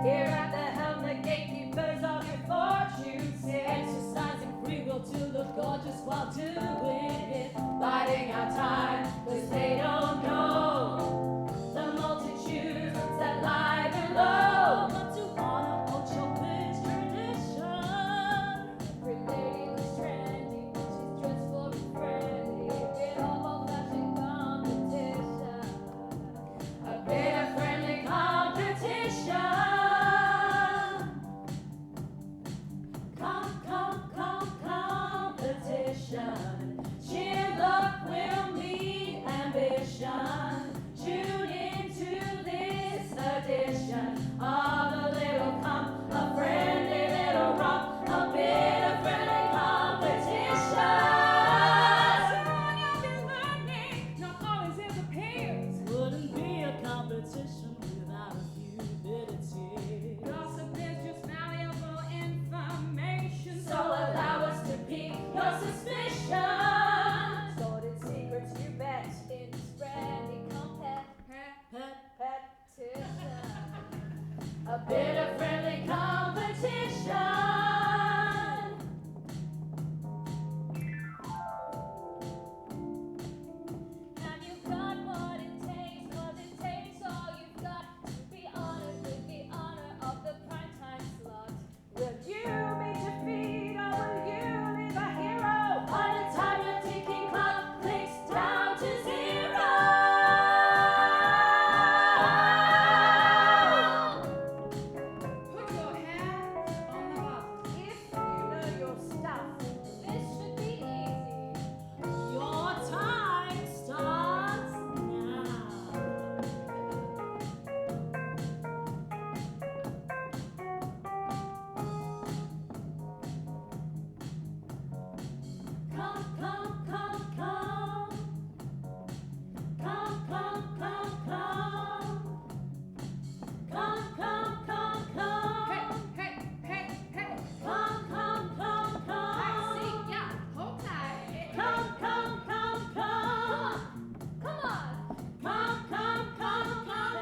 Here at the helm, the gatekeepers of your fortunes, exercising free will to look gorgeous while doing it, biding our time, 'cause they don't know the multitudes that lie below. But to honor old Chopin's tradition, every lady was trendy, she's dressed for a friendly, with all flashing competition, a bit of friendly competition. Competition. Sheer luck will meet ambition. Tune into this edition of a little a friendly little romp, a bit of friendly competition. You'll be learning, not always it appears. Wouldn't be a competition without a humility. Gossip is just valuable information, so allow us to pique your suspicion. Sordid secrets you bet in friendly competition. A bit of friendly competition. Have you got what it takes? 'Cause it takes all you've got to be honored with the honor of the primetime slot. Will you meet your feet or will you leave a hero? By the time your ticking clock clicks down to zero. Put your hands on the button. If you know your stuff, this should be easy. Your time starts now. Come, come, come, come. Come, come, come, come. Come, come, come, come. Hey, hey, hey, hey. Come, come, come, come. I see ya. Hold tight. Come, come, come, come. Come on. Come, come, come, come.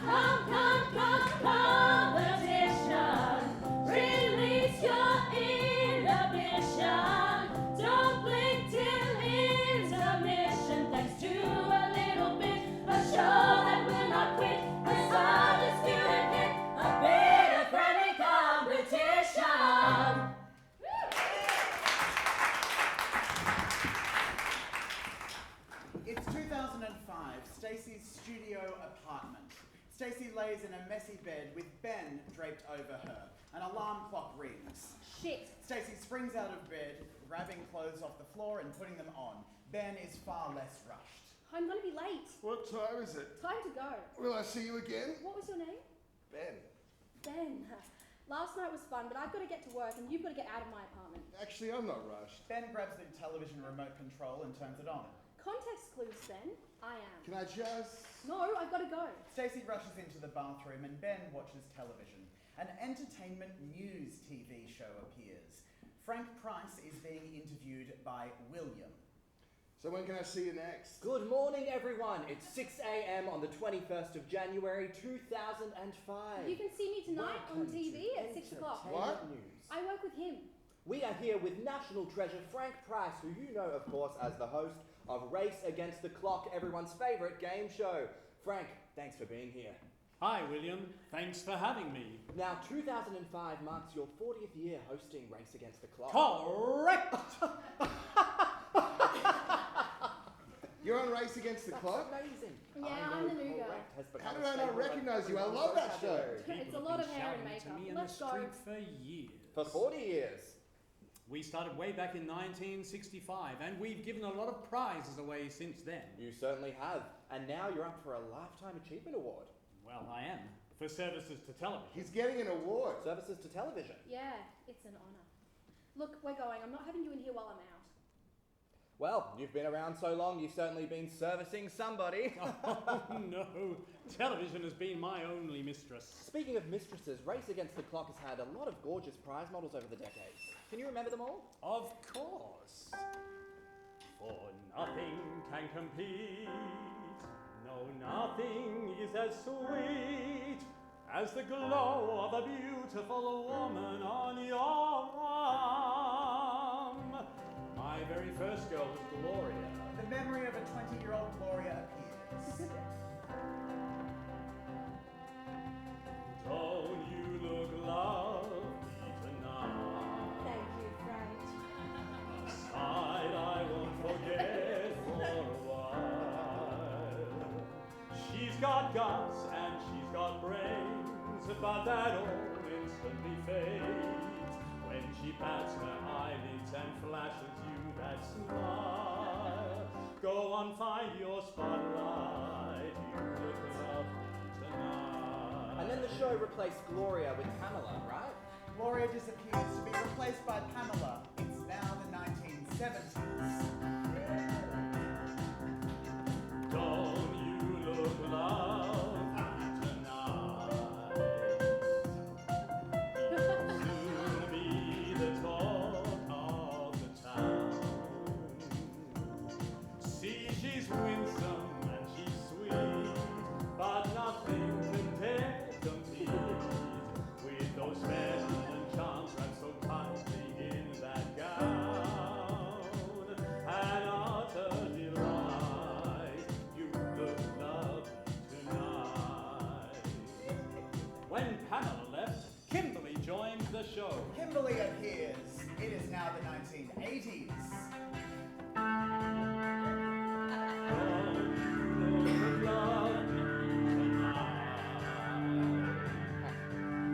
Come, come, come, competition. Release your inhibition. Don't blink till intermission. Thanks to a little bit, a show that will not quit. It's undisputed hit, a bit of friendly competition. It's 2005, Stacey's studio apartment. Stacey lays in a messy bed with Ben draped over her. An alarm clock rings. Shit. Stacey springs out of bed, grabbing clothes off the floor and putting them on. Ben is far less rushed. I'm gonna be late. What time is it? Time to go. Will I see you again? What was your name? Ben. Ben. Last night was fun, but I've got to get to work and you've got to get out of my apartment. Actually, I'm not rushed. Ben grabs the television remote control and turns it on. Context clues, Ben. I am. Can I just... No, I've got to go. Stacey rushes into the bathroom and Ben watches television. An entertainment news TV show appears. Frank Price is being interviewed by William. So when can I see you next? Good morning, everyone. It's 6 a.m. on the 21st of January, 2005. You can see me tonight on Welcome TV to at 6 o'clock. What? Entertainment News. I work with him. We are here with national treasure Frank Price, who you know, of course, as the host of Race Against the Clock, everyone's favourite game show. Frank, thanks for being here. Hi, William. Thanks for having me. Now, 2005 marks your 40th year hosting Race Against the Clock. Correct! You're on Race Against the That's Clock? amazing. Yeah, I I'm know the new girl. correct has become How did a I not staple of recognise you? I love that show. vocabulary. It's a People lot have of been hair and shouting to makeup. me in Let's the go. street for years. For 40 years. We started way back in 1965, and we've given a lot of prizes away since then. You certainly have. And now you're up for a Lifetime Achievement Award. Well, I am. For services to television. He's getting an award. Services to television. Yeah, it's an honour. Look, we're going. I'm not having you in here while I'm out. Well, you've been around so long, you've certainly been servicing somebody. Oh, no. Television has been my only mistress. Speaking of mistresses, Race Against the Clock has had a lot of gorgeous prize models over the decades. Can you remember them all? Of course. For nothing can compete. No, nothing is as sweet as the glow of a beautiful woman on your arm. My very first girl was Gloria. The memory of a 20-year-old Gloria appears. Don't you look lovely tonight? Thank you, Frank. Sight I won't forget for a while. She's got guts and she's got brains, but that all instantly fades when she bats her eyelids and flashes you that smile. Go on, find your spotlight, you look lovely tonight. And then the show replaced Gloria with Pamela, right? Gloria disappears to be replaced by Pamela. It's now the 1970s. Don't you look lovely tonight? Soon be the talk of the town. See, she's winsome and she's sweet, but nothing can dare compete with those feminine charms wrapped so tightly in that gown. An utter delight, you look lovely tonight. When Pamela left, Kimberly joined the show. Kimberly appears. It is now the 1980s. Don't you look lovely tonight?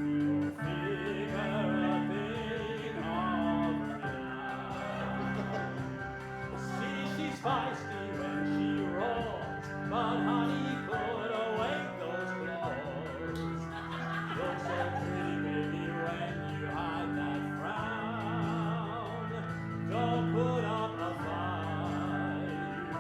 Your figure a thing of renown. See, she's feisty when she roars, but honey could awake those claws. Look so pretty, baby, when you hide that frown. Don't put up a fight,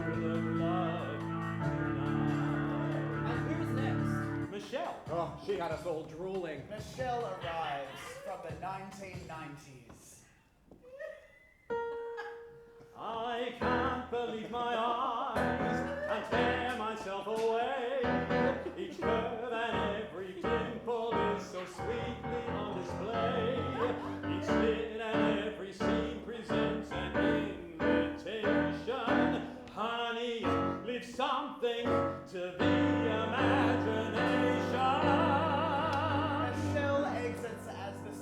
you look lovely tonight. And who's next? Michelle. Oh, she had us all drooling. Michelle arrives from the 1990s. I can't believe my eyes and tear myself away. Each curve and every dimple is so sweetly on display. Each slit and every seam presents an invitation. Honey, leave something to the imagination. Michelle exits as the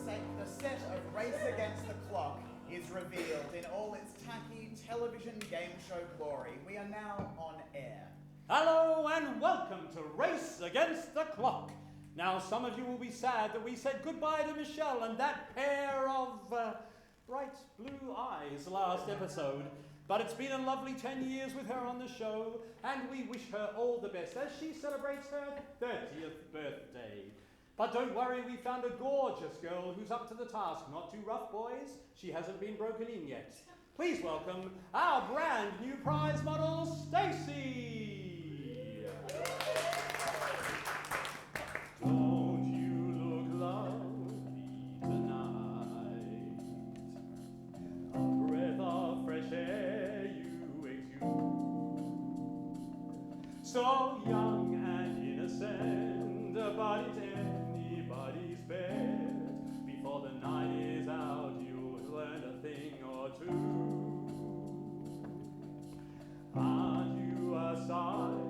set of Race Against the Clock is revealed in all its tacky television game show glory. We are now on air. Hello and welcome to Race Against the Clock. Now, some of you will be sad that we said goodbye to Michelle and that pair of bright blue eyes last episode. But it's been a lovely 10 years with her on the show, and we wish her all the best as she celebrates her 30th birthday. But don't worry, we found a gorgeous girl who's up to the task. Not too rough, boys. She hasn't been broken in yet. Please welcome our brand new prize model, Stacey. Don't you look lovely tonight? A breath of fresh air you exude. So young and innocent, but it's anybody's bet. Before the night is out, you'll learn a thing or two. Aren't you a sight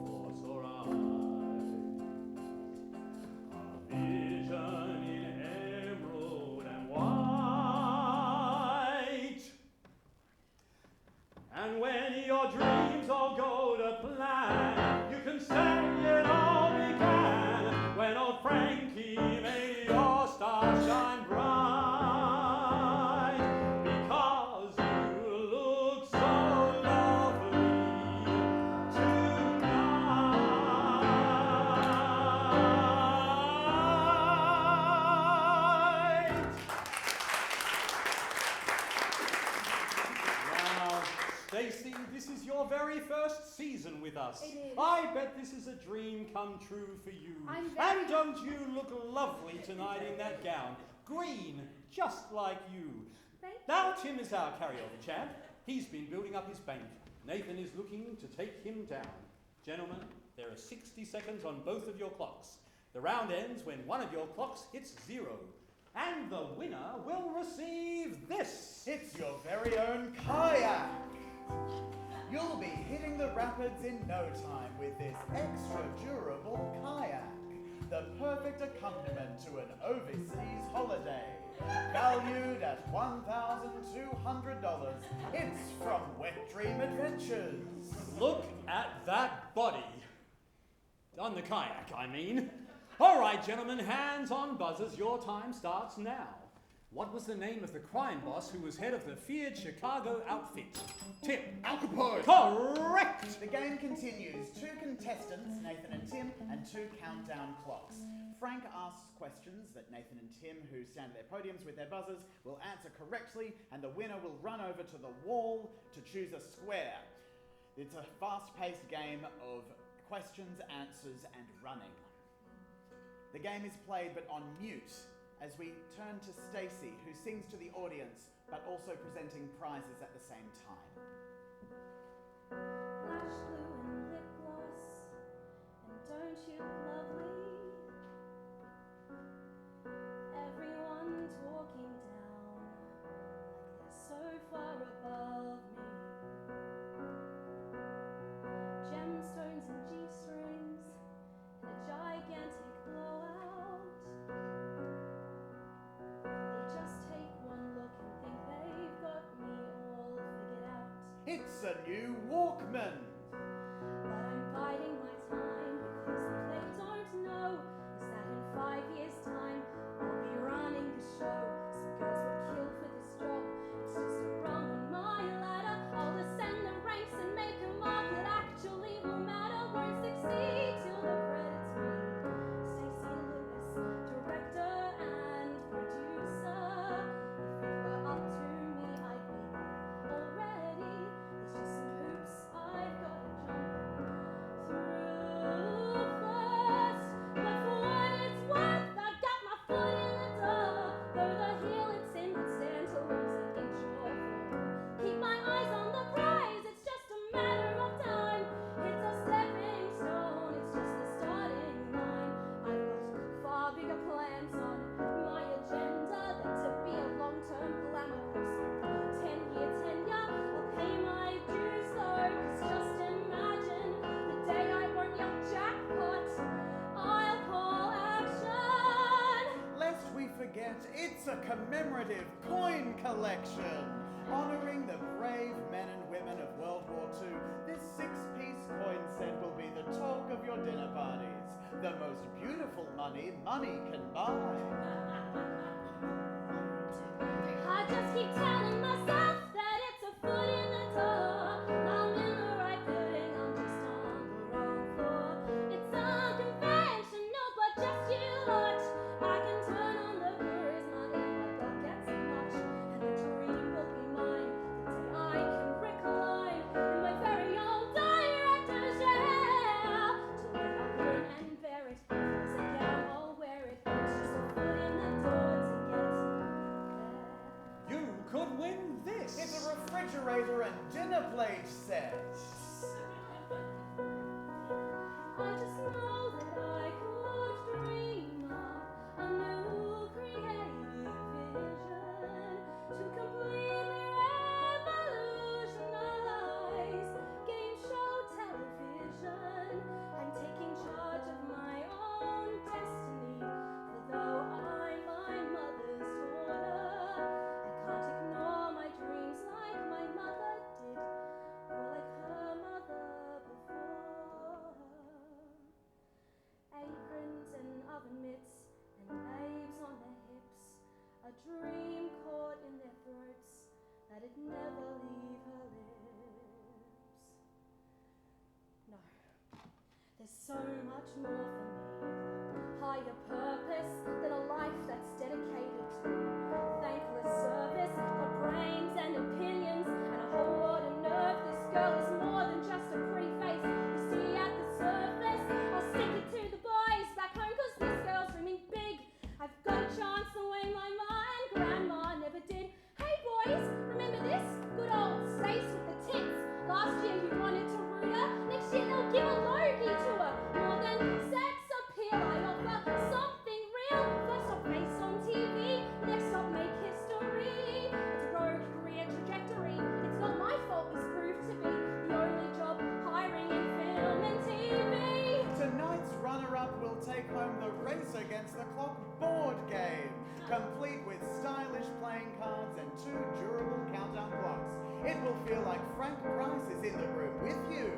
for sore eyes? A vision in emerald and white. And when your dreams all go to plan, you can say it all began when old Frankie made your star shine bright. Because you look so lovely tonight. Now, Stacey, this is your very first season with us. It is. I bet this is a dream come true for you. I'm very- And don't you look lovely tonight in that gown? Green, just like you. Thank you. Now Tim is our carryover champ. He's been building up his bank. Nathan is looking to take him down. Gentlemen, there are 60 seconds on both of your clocks. The round ends when one of your clocks hits 0. And the winner will receive this. It's your very own kayak. You'll be hitting the rapids in no time with this extra durable kayak. The perfect accompaniment to an overseas holiday. Valued at $1,200. It's from Wet Dream Adventures. Look at that body. On the kayak, I mean. All right, gentlemen, hands on buzzers. Your time starts now. What was the name of the crime boss who was head of the feared Chicago outfit? Tim. Al Capone. Correct! The game continues. 2 contestants, Nathan and Tim, and 2 countdown clocks. Frank asks questions that Nathan and Tim, who stand at their podiums with their buzzers, will answer correctly, and the winner will run over to the wall to choose a square. It's a fast-paced game of questions, answers, and running. The game is played but on mute as we turn to Stacey, who sings to the audience but also presenting prizes at the same time. Flash glue and lip gloss, and don't you look lovely? Everyone talking down like they're so far above me. Gemstones and G-strings and a gigantic blowout. They just take one look and think they've got me all figured out. It's a new Walkman! But I'm biding my time because what they don't know is that in 5 years' time I'll be running the show. Some girls would kill for this job. It's just a rung on my ladder. I'll ascend the ranks and make a mark that actually will matter. Won't succeed till the credits read. Stacey Lewis, director and producer. If it were up to me, I'd be there already. There's just some hoops I've got to jump through first. But for what it's worth, I've got my foot in the door. Though the heel it's in would stand to lose an inch or 4. Keep my eyes on the prize, it's just a matter of time. It's a stepping stone, it's just the starting line. I've got far bigger plans on my agenda than to be a long-term glamour person. 10-year tenure, I'll pay my dues though, 'cause just imagine the day I won't yell jackpot. I'll call action. Lest we forget, it's a commemorative coin collection honoring the brave men and women of World War II. This 6-piece coin set will be the talk of your dinner parties. The most beautiful money can buy. I just keep telling myself that it's a foot in the door. I'm in the right building, I'm just on the wrong floor. It's unconventional, but just you watch. I can turn on the charisma if my blood gets much, and the dream will be mine. The day I can recline in my very own director's chair. To live up in and bear it. If it's a gown, I'll wear it. It's just a foot in the door to get there. You could win this. It's a refrigerator and dinner plate set. I just know that I could dream up a new creative vision to completely revolutionize game show television. I'm taking charge of my own destiny, for though I'm my mother's daughter, I can't ignore my dreams like my mother did, or like her mother before. Aprons and oven mitts and babes on their hips, a dream caught in their throats that'd never leave her lips. No, there's so much more for me, higher purpose than a life that's dedicated to thankless service. Got brains and opinions and a whole lot of nerve. This girl is more than just a pretty face you see at the surface. I'll stick it to the boys back home, 'cause this girl's dreaming big. I've got a chance the way my ma and grandma never did. Hey boys, remember this? Good old Stace with the tits. Last year will take home the Race Against the Clock board game, complete with stylish playing cards and 2 durable countdown clocks. It will feel like Frank Price is in the room with you.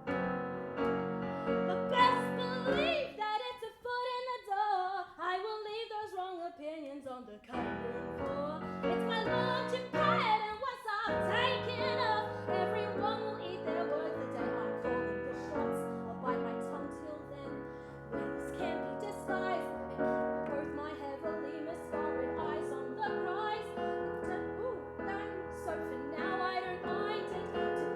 But best believe that it's a foot in the door. I will leave those wrong opinions on the cutting room floor. It's my launching pad, and once I've taken off, everyone will eat their words the day I'm calling the shots. I'll bite my tongue till then, when this can't be disguised, and keep both my heavily misguided eyes on the prize. So for now I don't mind it.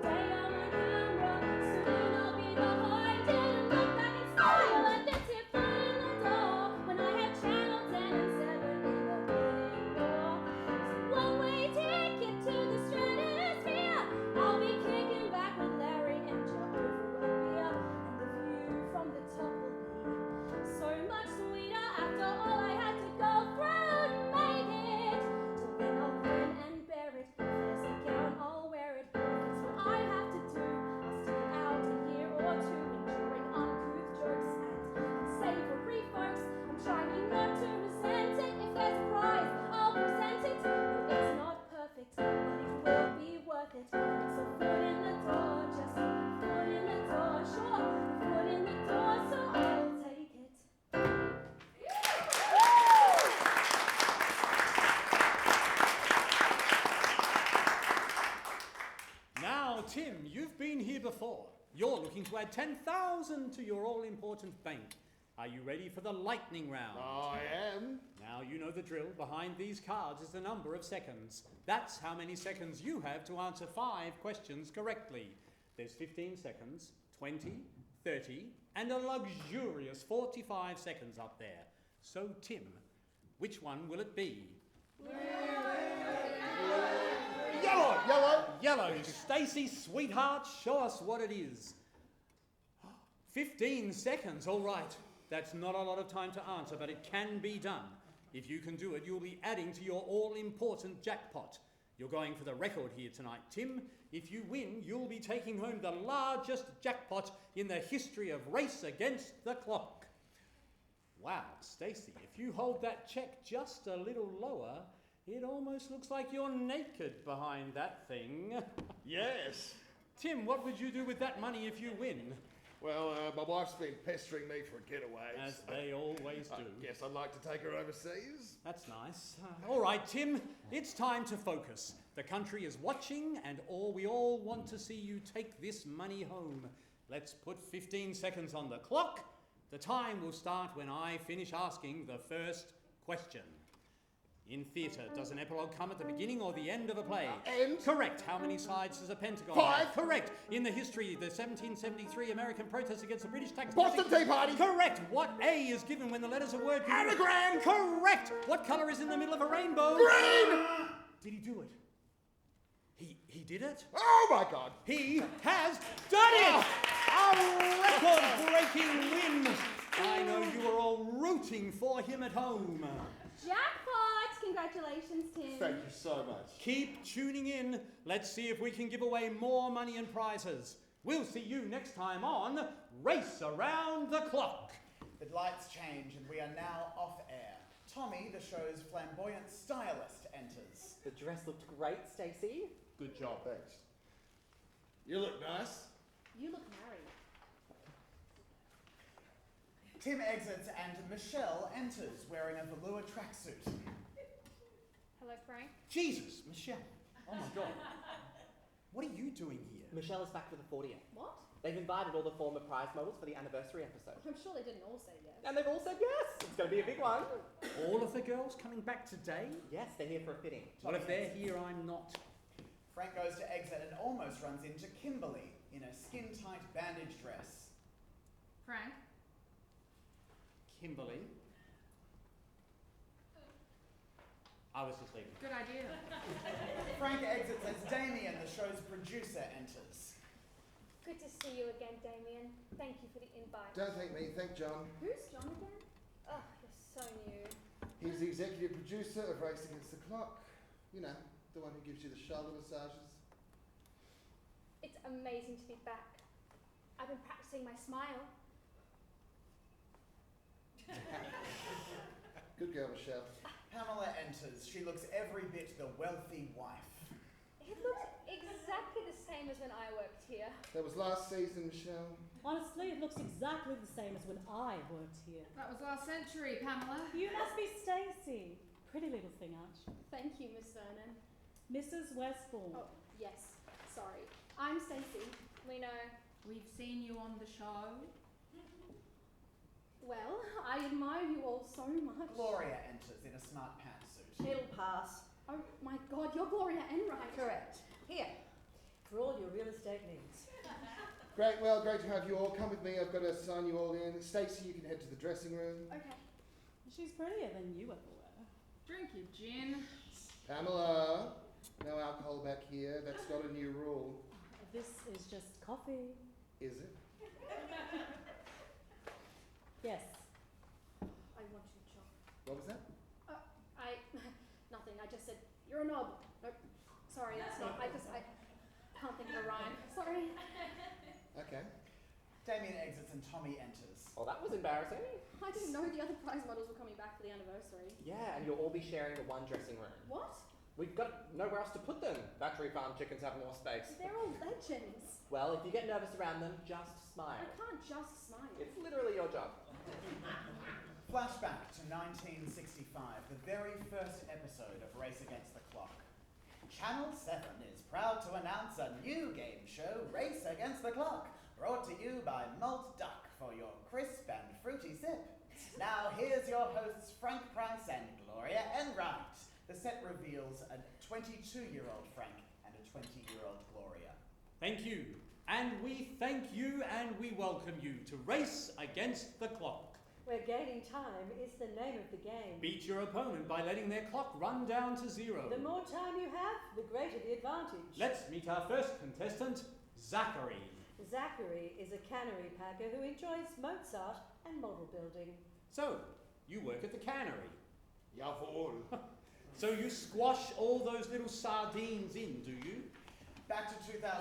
Today I'm on camera, soon I'll be behind it. And look back in style at this here foot in the door, when I had channel 10 and 7 in the bidding war. So one-way ticket to the stratosphere. I'll be kicking back with Larry and Joe over a beer, and the view from the top will be so much sweeter after all I had to go through to make it. Till then I'll grin and bear it. I'll wear it. If it's what I have to do, I'll stick it out a year or two, enduring uncouth jokes and unsavory folks. I'm trying not to resent it. If there's a prize, I'll present it. No, it's not perfect, but it will be worth it. It's a foot in the door, just a foot in the door. Sure, a foot in the door, so I'll take it. Now, Tim, you've been here before. You're looking to add 10,000 to your all-important bank. Are you ready for the lightning round? I am. Now you know the drill. Behind these cards is the number of seconds. That's how many seconds you have to answer 5 questions correctly. There's 15 seconds, 20, 30, and a luxurious 45 seconds up there. So, Tim, which one will it be? Yellow! Yellow! Yellow. Stacey, sweetheart, show us what it is. 15 seconds, all right. That's not a lot of time to answer, but it can be done. If you can do it, you'll be adding to your all-important jackpot. You're going for the record here tonight, Tim. If you win, you'll be taking home the largest jackpot in the history of Race Against the Clock. Wow, Stacey, if you hold that check just a little lower, it almost looks like you're naked behind that thing. Yes. Tim, what would you do with that money if you win? Well, my wife's been pestering me for a getaway. As they always do. I guess I'd like to take her overseas. That's nice. All right, Tim, it's time to focus. The country is watching, and we all want to see you take this money home. Let's put 15 seconds on the clock. The time will start when I finish asking the first question. In theatre, does an epilogue come at the beginning or the end of a play? End. Correct. How many sides does a pentagon 5. have? Correct. In the history, the 1773 American protest against the British tax... Boston Tea Party. Correct. What A is given when the letters of word... Anagram. Correct. What colour is in the middle of a rainbow? Green. Did he do it? He did it? Oh my God. He has done it! A record-breaking win! I know you were all rooting for him at home. Jackpot! Congratulations, Tim. Thank you so much. Keep tuning in. Let's see if we can give away more money and prizes. We'll see you next time on Race Around the Clock. The lights change and we are now off air. Tommy, the show's flamboyant stylist, enters. The dress looked great, Stacey. Good job. Thanks. You look nice. You look married. Tim exits and Michelle enters wearing a velour tracksuit. Hello, Frank. Jesus, Michelle. Oh my God. What are you doing here? Michelle is back for the 40th. What? They've invited all the former prize models for the anniversary episode. I'm sure they didn't all say yes. And they've all said yes. It's going to be a big one. All of the girls coming back today? Yes, they're here for a fitting. Well, if they're here, I'm not. Frank goes to exit and almost runs into Kimberly in a skin-tight bandage dress. Frank? Kimberly? I was just leaving. Good idea. Frank exits as Damien, the show's producer, enters. Good to see you again, Damien. Thank you for the invite. Don't thank me, thank John. Who's John again? Oh, you're so new. He's the executive producer of Race Against the Clock. You know, the one who gives you the shoulder massages. It's amazing to be back. I've been practicing my smile. Good girl, Michelle. Pamela enters. She looks every bit the wealthy wife. It looks exactly the same as when I worked here. That was last season, Michelle. Honestly, it looks exactly the same as when I worked here. That was last century, Pamela. You must be Stacy. Pretty little thing, aren't you? Thank you, Miss Vernon. Mrs. Westbourne. Oh, yes. Sorry. I'm Stacey. We know. We've seen you on the show. Well, I admire you all so much. Gloria enters in a smart pantsuit. It'll pass. Oh my God, you're Gloria Enright. Correct. Here, for all your real estate needs. Great, well, great to have you all. Come with me, I've got to sign you all in. Stacey, you can head to the dressing room. Okay. She's prettier than you ever were. Drink your gin. Pamela, no alcohol back here. That's not a new rule. This is just coffee. Is it? Yes. I want you, John. What was that? Nothing. I just said, you're a knob. Nope. Sorry, that's not. I can't think of a rhyme. Sorry. Okay. Damien exits and Tommy enters. Oh, that was embarrassing. I didn't know the other prize models were coming back for the anniversary. Yeah, and you'll all be sharing the one dressing room. What? We've got nowhere else to put them. Battery farm chickens have more space. They're all legends. Well, if you get nervous around them, just smile. I can't just smile. It's literally your job. Flashback to 1965, the very first episode of Race Against the Clock. Channel 7 is proud to announce a new game show, Race Against the Clock, brought to you by Malt Duck for your crisp and fruity sip. Now here's your hosts Frank Price and Gloria Enright. The set reveals a 22-year-old Frank and a 20-year-old Gloria. Thank you. And we thank you and we welcome you to Race Against the Clock. Where gaining time is the name of the game. Beat your opponent by letting their clock run down to 0. The more time you have, the greater the advantage. Let's meet our first contestant, Zachary. Zachary is a cannery packer who enjoys Mozart and model building. So, you work at the cannery. Jawohl. So you squash all those little sardines in, do you? Back to 2005,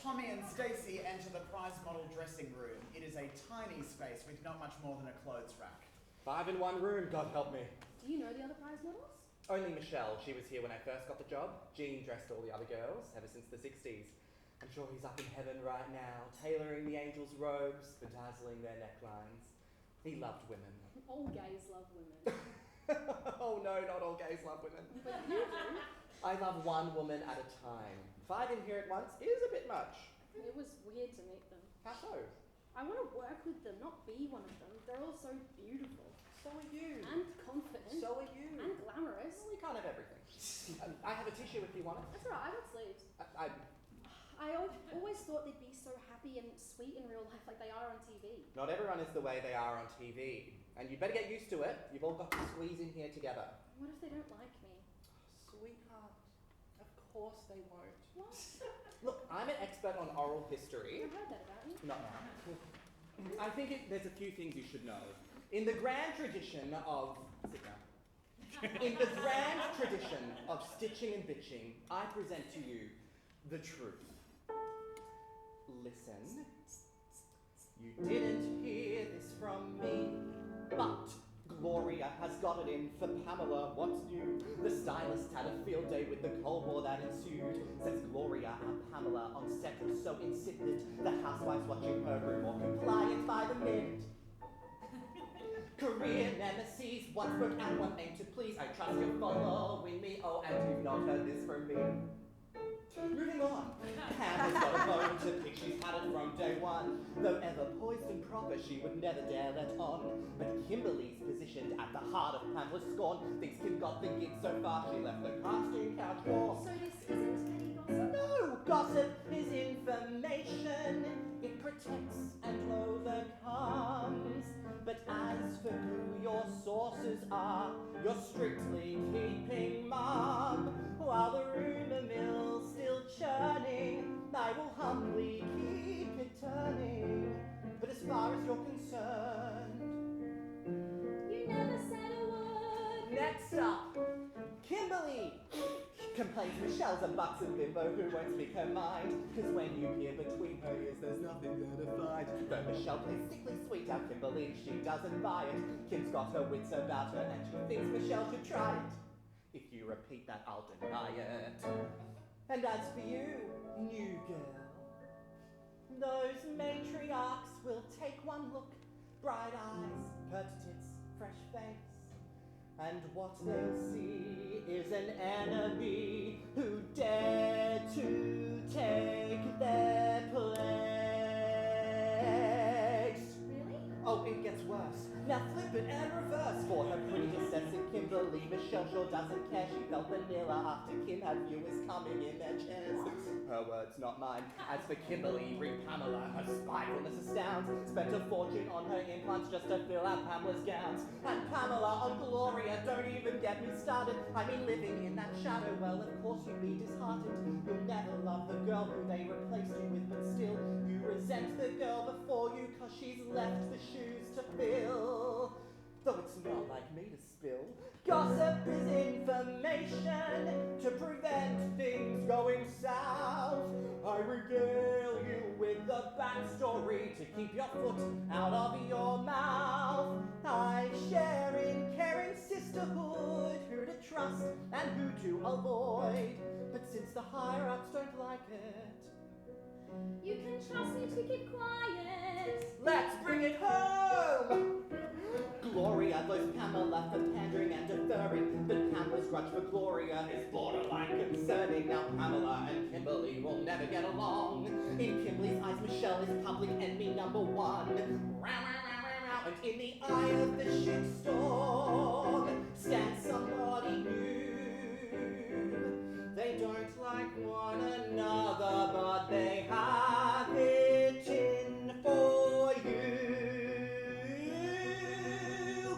Tommy and Stacey enter the prize model dressing room. It is a tiny space with not much more than a clothes rack. 5 in 1 room, God help me. Do you know the other prize models? Only Michelle, she was here when I first got the job. Jean dressed all the other girls, ever since the 60s. I'm sure he's up in heaven right now, tailoring the angels' robes, bedazzling their necklines. He loved women. All gays love women. Oh no, not all gays love women. But you do. I love one woman at a time. 5 in here at once is a bit much. It was weird to meet them. How so? I want to work with them, not be one of them. They're all so beautiful. So are you. And confident. So are you. And glamorous. We can't have everything. I have a tissue if you want it. That's alright, I got sleeves. I always thought they'd be so happy and sweet in real life like they are on TV. Not everyone is the way they are on TV. And you'd better get used to it. You've all got to squeeze in here together. What if they don't like me? Sweetheart, of course they won't. What? Look, I'm an expert on oral history. I've heard that about you. Not now. I think there's a few things you should know. In the grand tradition of... Sit down. In the grand tradition of stitching and bitching, I present to you the truth. Listen. You didn't hear this from me, but Gloria has got it in for Pamela. What's new? The stylist had a field day with the Cold War that ensued. Says Gloria and Pamela on set were so insipid, the housewives watching her grew more compliant by the minute. Career nemesis, one spoke and one aimed to please. I trust you're following me. Oh, and you've not heard this from me. Moving on. Pam has got a bone to pick, she's had it from day one. Though ever poised and proper, she would never dare let on. But Kimberly's positioned at the heart of Pamela's scorn. Thinks Kim got the gig so far, she left the casting couch warm. So this isn't petty gossip? No, gossip is information. It protects and overcomes. But as for who your sources are, you're strictly keeping mum. While the rumour mill's still churning, I will humbly keep it turning. But as far as you're concerned, You never said a word. next up, Kimberly. Complains Michelle's a buxom bimbo who won't speak her mind. Cause when you peer between her ears, there's nothing there to find. Though Michelle plays sickly sweet out Kimberly, she doesn't buy it. Kim's got her wits about her and she thinks Michelle should try it. If you repeat that, I'll deny it. And as for you, new girl, those matriarchs will take one look. Bright eyes, pert tits, fresh face. And what they'll see is an enemy who dare to take their place. Really? Oh, it gets worse. Now flip it and reverse. For her pretty assessing Kimberly, Michelle sure doesn't care. She felt vanilla after Kim had viewers coming in their chairs. Her words, not mine. As for Kimberly, read Pamela. Her spitefulness astounds. Spent a fortune on her implants just to fill out Pamela's gowns. And Pamela on Gloria, don't even get me started. I mean, living in that shadow, well, of course you'd be disheartened. You'll never love the girl who they replaced you with, but still, you resent the girl before you, cause she's left the shoes to fill. Though it's not like me to spill. Gossip is information to prevent things going south. I regale you with the backstory to keep your foot out of your mouth. I share in caring sisterhood, who to trust and who to avoid. But since the higher-ups don't like it, You can trust me to keep quiet. let's bring it home! Gloria blows Pamela for pandering and deferring, but Pamela's grudge for Gloria is borderline concerning. Now Pamela and Kimberly will never get along. In Kimberly's eyes, Michelle is public enemy number one. And in the eye of the shitstorm stands somebody new. They don't like one another, but they have it in for you.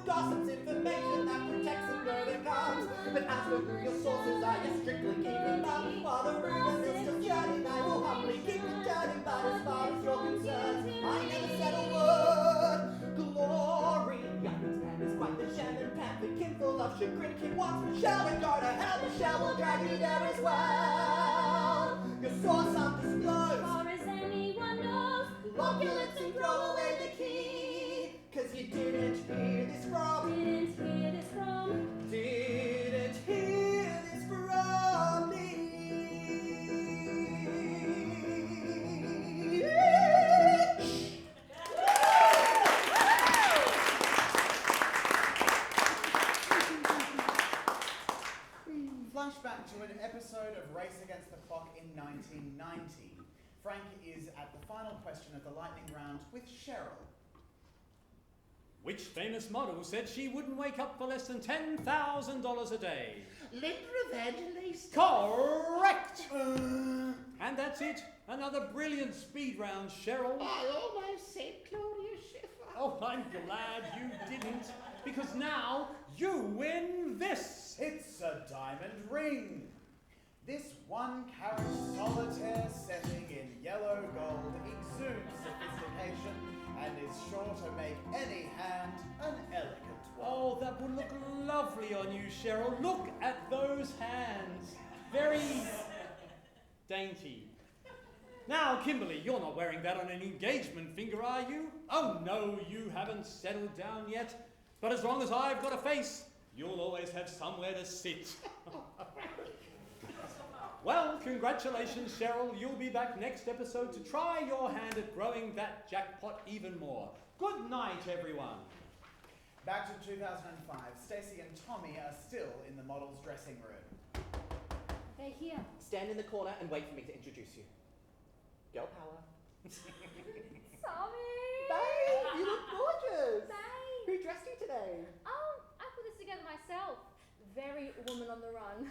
Gossip's information that protects and further comes. But as for who your sources are, you strictly keep them up. While the rumors are still churning, I will humbly keep it turning. But as far as you're concerned, I never said a word. Glory, Young's Pan is quite the Shannon Pan. The Kim full of chagrin, Kim wants Michelle to go to hell. Michelle will drag you there as well. Your source undisclosed. Far as anyone knows, Lock your lips and throw away the key. Cause you didn't hear this from. didn't hear this from. Didn't hear this from me. Flashback to an episode of Race Against the Clock in 1990. Frank is at the final question of the lightning round with Cheryl. Which famous model said she wouldn't wake up for less than $10,000 a day? Linda Evangelista. Correct! And that's it. Another brilliant speed round, Cheryl. I almost said Claudia Schiffer. Oh, I'm glad you didn't, because now you win this. It's a diamond ring. This 1-carat solitaire setting in yellow gold exudes sophistication and is sure to make any hand an elegant one. Oh, that would look lovely on you, Cheryl. Look at those hands. Very dainty. Now, Kimberly, you're not wearing that on an engagement finger, are you? Oh, no, you haven't settled down yet. But as long as I've got a face, you'll always have somewhere to sit. Well, congratulations, Cheryl. You'll be back next episode to try your hand at growing that jackpot even more. Good night, everyone. Back to 2005, Stacey and Tommy are still in the model's dressing room. They're here. Stand in the corner and wait for me to introduce you. Girl power. Tommy! Babe, you look gorgeous. Babe! Who dressed you today? Oh, I put this together myself. Very woman on the run.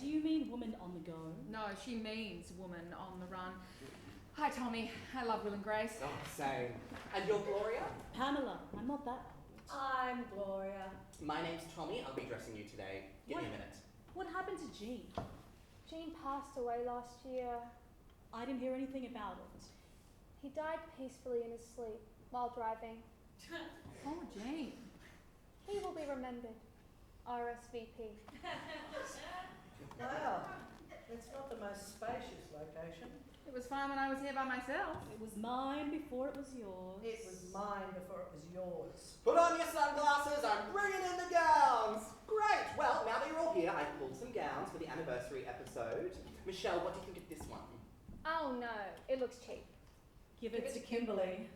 Do you mean woman on the go? No, she means woman on the run. Hi, Tommy. I love Will and Grace. Oh, same. And you're Gloria? Pamela, I'm not that old. I'm Gloria. My name's Tommy. I'll be dressing you today. Give me a minute. What happened to Jean? Jean passed away last year. I didn't hear anything about it. He died peacefully in his sleep while driving. Oh, Jane. He will be remembered. RSVP. Well, it's not the most spacious location. It was fine when I was here by myself. It was mine before it was yours. It was mine before it was yours. Put on your sunglasses, I'm bringing in the gowns! Great! Well, now that you're all here, I've pulled some gowns for the anniversary episode. Michelle, what do you think of this one? Oh no, it looks cheap. Give it to Kimberly.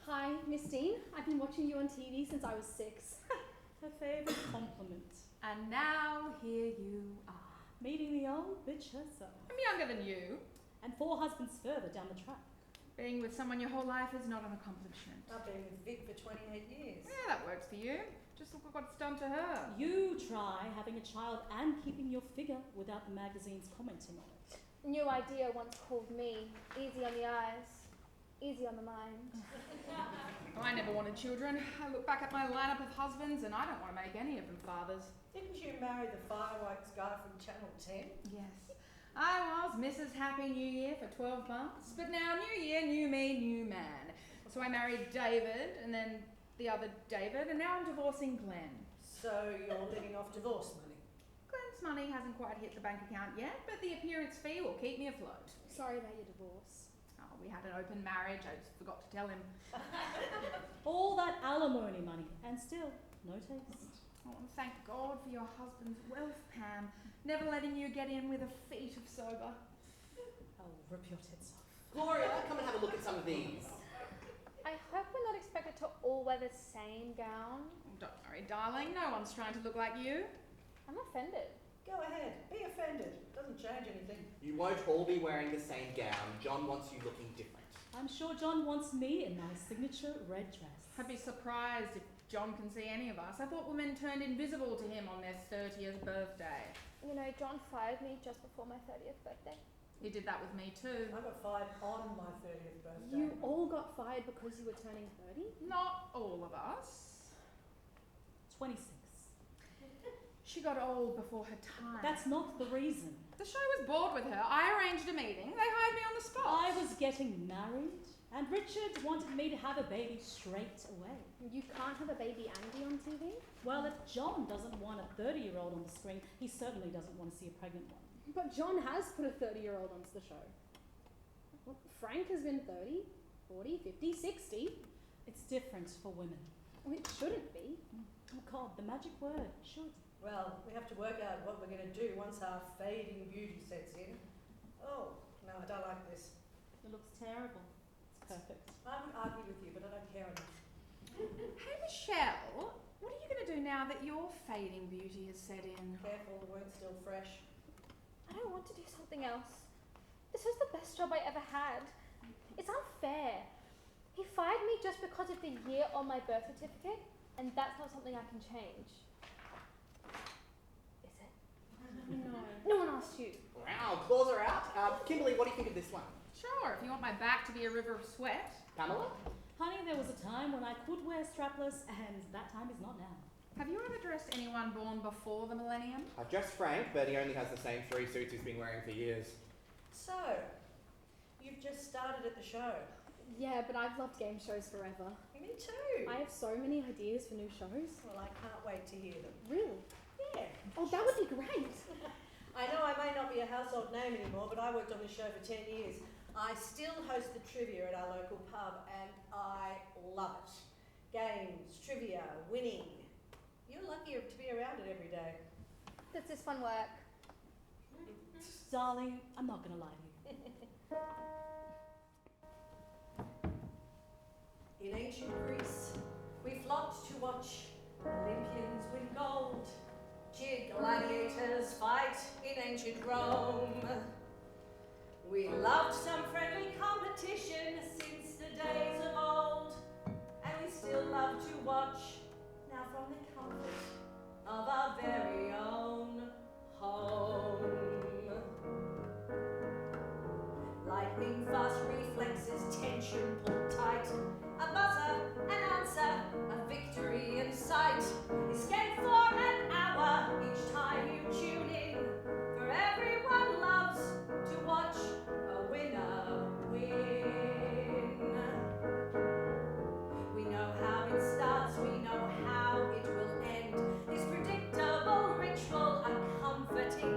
Hi, Miss Dean. I've been watching you on TV since I was 6. Her favourite compliment. And now here you are. Meeting the old bitch herself. I'm younger than you. And 4 husbands further down the track. Being with someone your whole life is not an accomplishment. I've been with Vic for 28 years. Yeah, that works for you. Just look at what's done to her. You try having a child and keeping your figure without the magazines commenting on it. New idea once called me easy on the eyes, easy on the mind. I never wanted children. I look back at my lineup of husbands and I don't want to make any of them fathers. Didn't you marry the fireworks guy from Channel 10? Yes. I was Mrs. Happy New Year for 12 months, but now new year, new me, new man. So I married David and then the other David and now I'm divorcing Glenn. So you're living off divorce money? Glenn's money hasn't quite hit the bank account yet, but the appearance fee will keep me afloat. Sorry about your divorce. Oh, we had an open marriage. I just forgot to tell him. All that alimony money and still no taste. Oh, and thank God for your husband's wealth, Pam. Never letting you get in with a feet of sober. I'll rip your tits off. Gloria, come and have a look at some of these. I hope we're not expected to all wear the same gown. Don't worry, darling. No one's trying to look like you. I'm offended. Go ahead, be offended. Doesn't change anything. You won't all be wearing the same gown. John wants you looking different. I'm sure John wants me in my signature red dress. I'd be surprised if John can see any of us. I thought women turned invisible to him on their 30th birthday. You know, John fired me just before my 30th birthday. He did that with me too. I got fired on my 30th birthday. You all got fired because you were turning 30? Not all of us. 26. She got old before her time. That's not the reason. The show was bored with her. I arranged a meeting. They hired me on the spot. I was getting married, and Richard wanted me to have a baby straight away. You can't have a baby and be on TV? Well, if John doesn't want a 30-year-old on the screen, he certainly doesn't want to see a pregnant one. But John has put a 30-year-old onto the show. Well, Frank has been 30, 40, 50, 60. It's different for women. Well, it shouldn't be. Oh God, the magic word, should. Well, we have to work out what we're going to do once our fading beauty sets in. Oh, no, I don't like this. It looks terrible. It's perfect. I would argue with you, but I don't care enough. Hey, Michelle, what are you going to do now that your fading beauty is set in? Careful, the wound's still fresh. I don't want to do something else. This was the best job I ever had. It's unfair. He fired me just because of the year on my birth certificate, and that's not something I can change. Is it? No. No one asked you. Wow, claws are out. Kimberly, what do you think of this one? Sure, if you want my back to be a river of sweat. Pamela? Honey, there was a time when I could wear strapless, and that time is not now. Have you ever dressed anyone born before the millennium? I've dressed Frank, but he only has the same 3 suits he's been wearing for years. So, you've just started at the show. Yeah, but I've loved game shows forever. Me too. I have so many ideas for new shows. Well, I can't wait to hear them. Really? Yeah. Oh, that would be great. I know I may not be a household name anymore, but I worked on this show for 10 years. I still host the trivia at our local pub, and I love it. Games, trivia, winning. You're lucky to be around it every day. Does this one work? Darling, I'm not going to lie to you. In ancient Greece, we flocked to watch Olympians win gold, cheered gladiators fight in ancient Rome. We loved some friendly competition since the days of old, and we still love to watch now from the comfort of our very own home. Lightning fast reflexes, tension pulled tight, a buzzer, an answer, a victory in sight. Escape for an hour each time you tune in, for everyone loves to watch a winner win. We know how it starts, we know how it will end. This predictable ritual, a comforting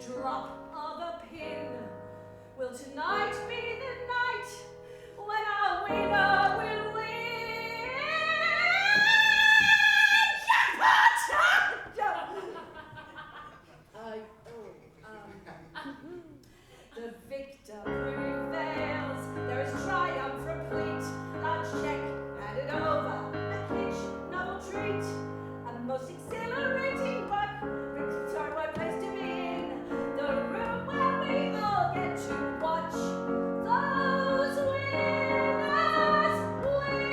drop of a pin. Will tonight be the night when our winner will win? The victor prevails. There is triumph replete. Large check handed over. A pitch, novel treat. A most exhilarating victorious place to be in. The room where we all get to watch those winners win.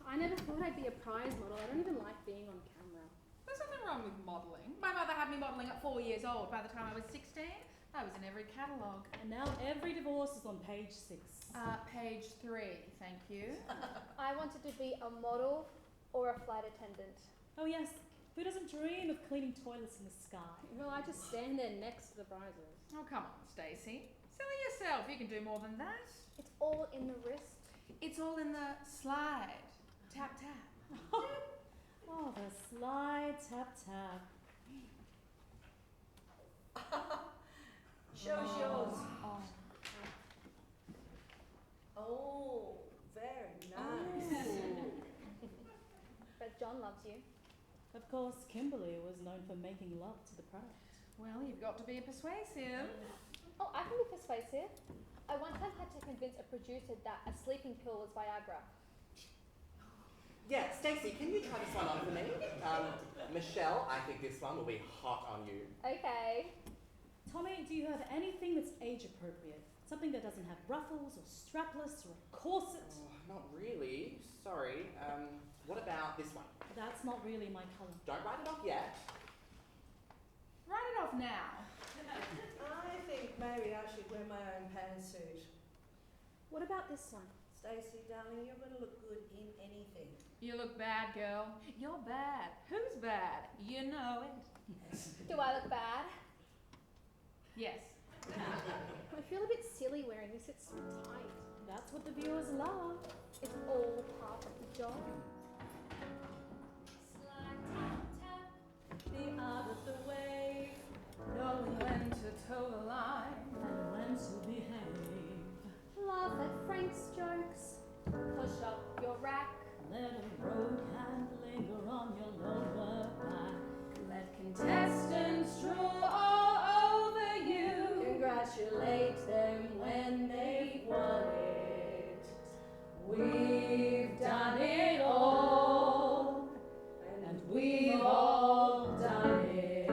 I never thought I'd be a prize model. I don't even like being on camera. There's nothing wrong with modelling. My mother had me modelling at 4 years old. By the time I was 16, I was in every catalogue. And now every divorce is on page 6. Page 3, thank you. I wanted to be a model or a flight attendant. Oh yes, who doesn't dream of cleaning toilets in the sky? Well, I just stand there next to the prizes. Oh, come on, Stacey. Silly yourself. You can do more than that. It's all in the wrist. It's all in the slide. Tap, tap. Oh, the slide tap tap. Show us yours. Oh. Oh, very nice. But John loves you. Of course, Kimberly was known for making love to the product. Well, you've got to be persuasive. Oh, I can be persuasive. I once had to convince a producer that a sleeping pill was Viagra. Yeah, Stacey, can you try this one on for me? Michelle, I think this one will be hot on you. Okay. Tommy, do you have anything that's age appropriate? Something that doesn't have ruffles or strapless or a corset? Oh, not really. Sorry. What about this one? That's not really my colour. Don't write it off yet. Write it off now. I think maybe I should wear my own pantsuit. What about this one? Stacey, darling, you're going to look good in anything. You look bad, girl. You're bad. Who's bad? You know it. Do I look bad? Yes. I feel a bit silly wearing this. It's so tight. That's what the viewers love. It's all part of the job. Slide, tap, tap. The art of the wave. Knowing when to toe the line. And when to behave. Laugh at Frank's jokes. Push up your rack. Let a rogue hand linger on your lower back. Let contestants drool all over you. Congratulate them when they've won it. We've done it all, and we've all done it.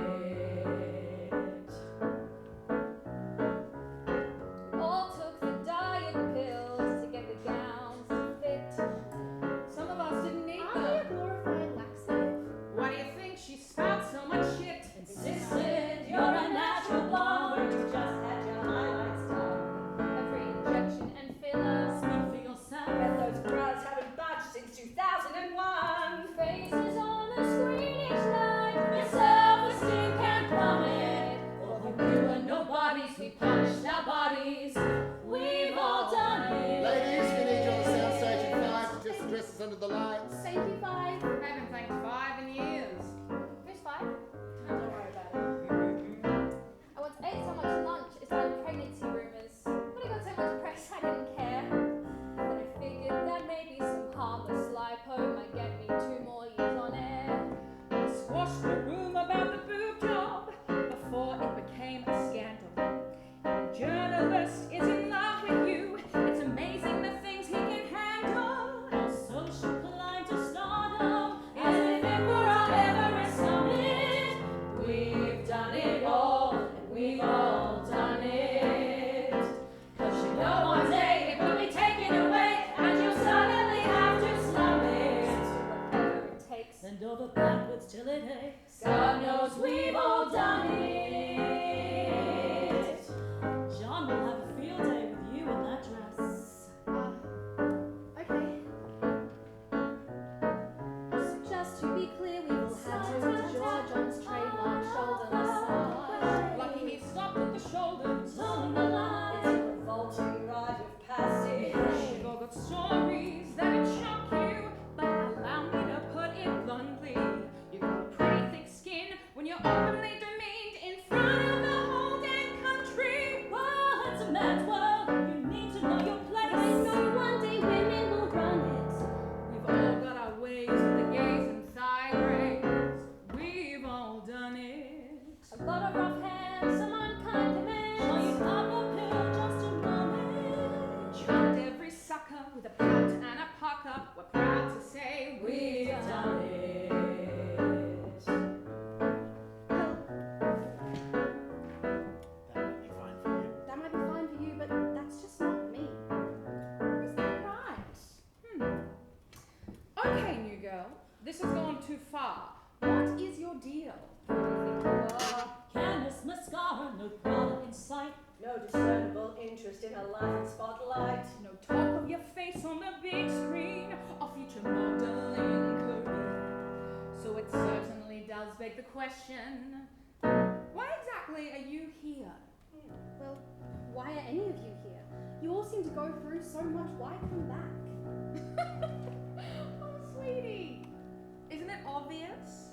and a puck up, we're proud to say we've done it. That might be fine for you, but that's just not me. Is that right? Okay, new girl, this has gone too far. What is your deal? Who do you think you are? Canvas, mascara, no product in sight. No discernible interest in a light spotlight. No talk of your face on the big screen or future modeling career. So it certainly does beg the question, why exactly are you here? Well, why are any of you here? You all seem to go through so much. Why come back? Oh, sweetie, isn't it obvious?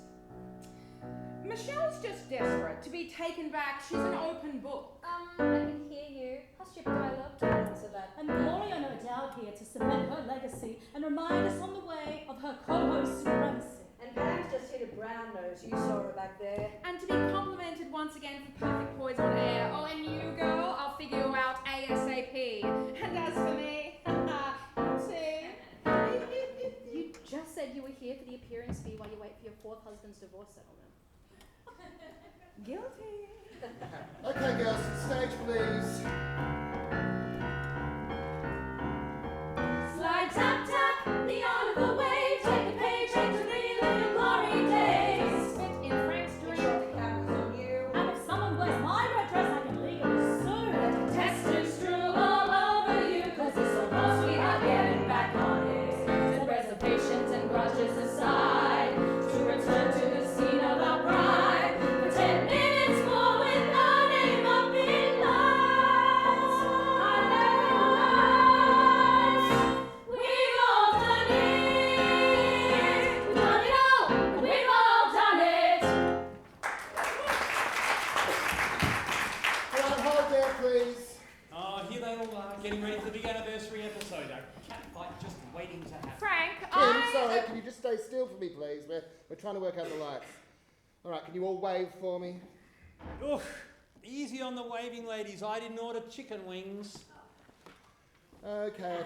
Michelle's just desperate to be taken back. She's an open book. I can hear you. How stupid do I look? Can't answer that. And Gloria, no doubt, here to cement her legacy and remind us on the way of her co-host supremacy. And Pam's just hit a brown nose. You saw her back there. And to be complimented once again for perfect poise on air. Oh, and you, girl, I'll figure you out ASAP. And as for me, see? You just said you were here for the appearance fee while you wait for your fourth husband's divorce settlement. Guilty. Okay, girls, stage please. Slide, tap, tap, the art of the wave. Take a page, take to relive your glory days. Spit in Frank's Make drink. sure the camera's on you. And if someone wears my red dress, I can legally sue. Textures strewn all over you, 'cause it's so close we are getting back on it. Set reservations and grudges aside, to return to the scene of our pride. For 10 minutes more with our name up in lights. We've all done it. We've done it all, and we've all done it. Well, hold there, please. Oh, here they all are, getting ready for the big anniversary episode. A cat fight just waiting to happen. Frank, Kim, sorry, can you just stay still for me, please? We're trying to work out the lights. All right, can you all wave for me? Oof, easy on the waving, ladies. I didn't order chicken wings. Okay,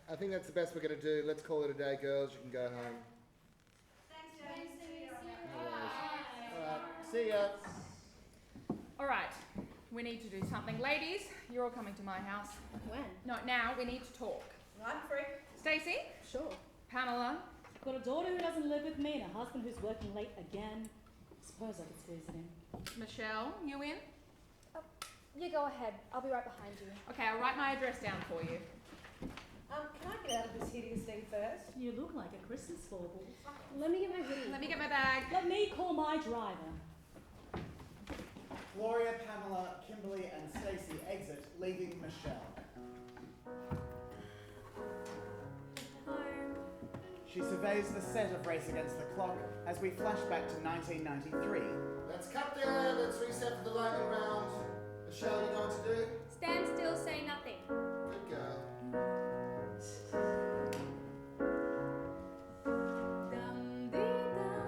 I think that's the best we're going to do. Let's call it a day, girls. You can go home. All right, see ya. all right, we need to do something. Ladies, you're all coming to my house. When? No, now we need to talk. I'm free. Stacey, Sure. Pamela, I've got a daughter who doesn't live with me and a husband who's working late again. Suppose I could squeeze it in. Michelle, you in? You go ahead. I'll be right behind you. Okay, I'll write my address down for you. Can I get out of this hideous thing first? You look like a Christmas bauble. Let me get my hoodie. Let me get my bag. Let me call my driver. Gloria, Pamela, Kimberly, and Stacey exit, leaving Michelle. She surveys the set of Race Against the Clock as we flash back to 1993. Let's cut there. Let's reset for the lightning round. Michelle, you know what to do? Stand still, say nothing. Good girl. Dum dee dum,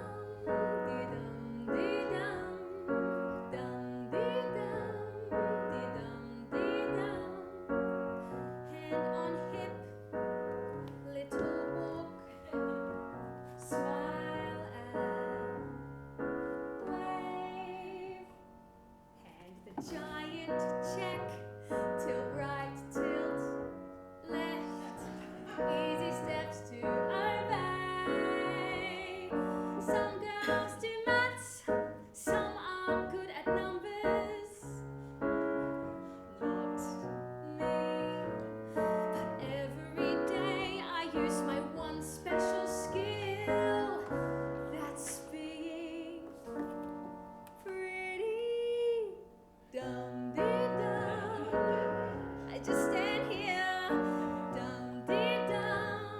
dee dum dee dum, dum dee dum, dee dum. Hand on hip, little walk, smile and wave. Hand the giant check, tilt right, tilt left. Easy steps to obey. Some girls do maths, some are good at numbers. Not me. But every day I use my one special skill. That's being pretty. Dum dee dum. I just stand here. Dum dee dum.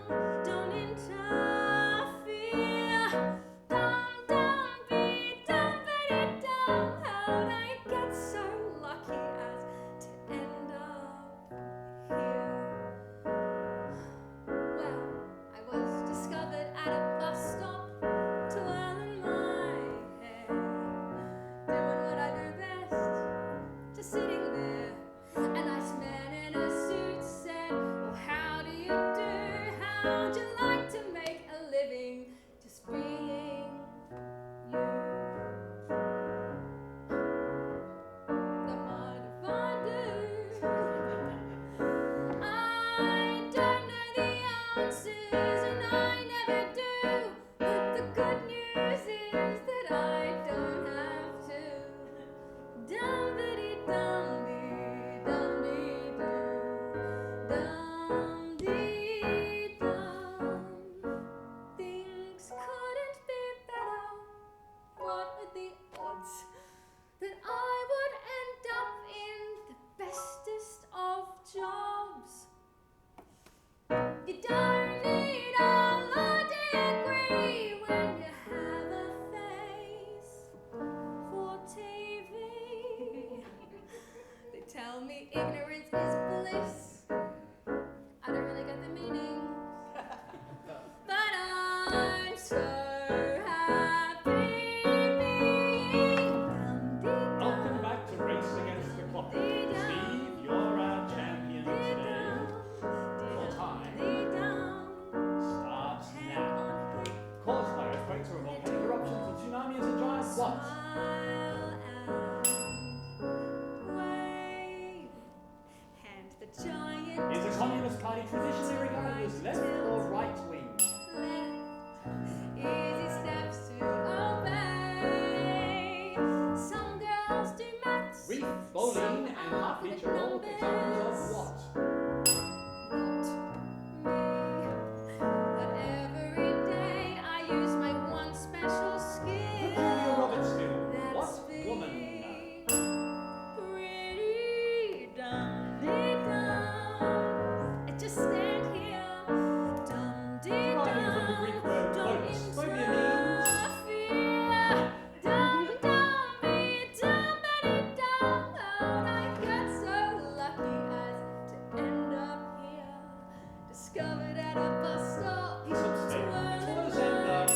discovered at a bus stop. He's upstairs. Towards end,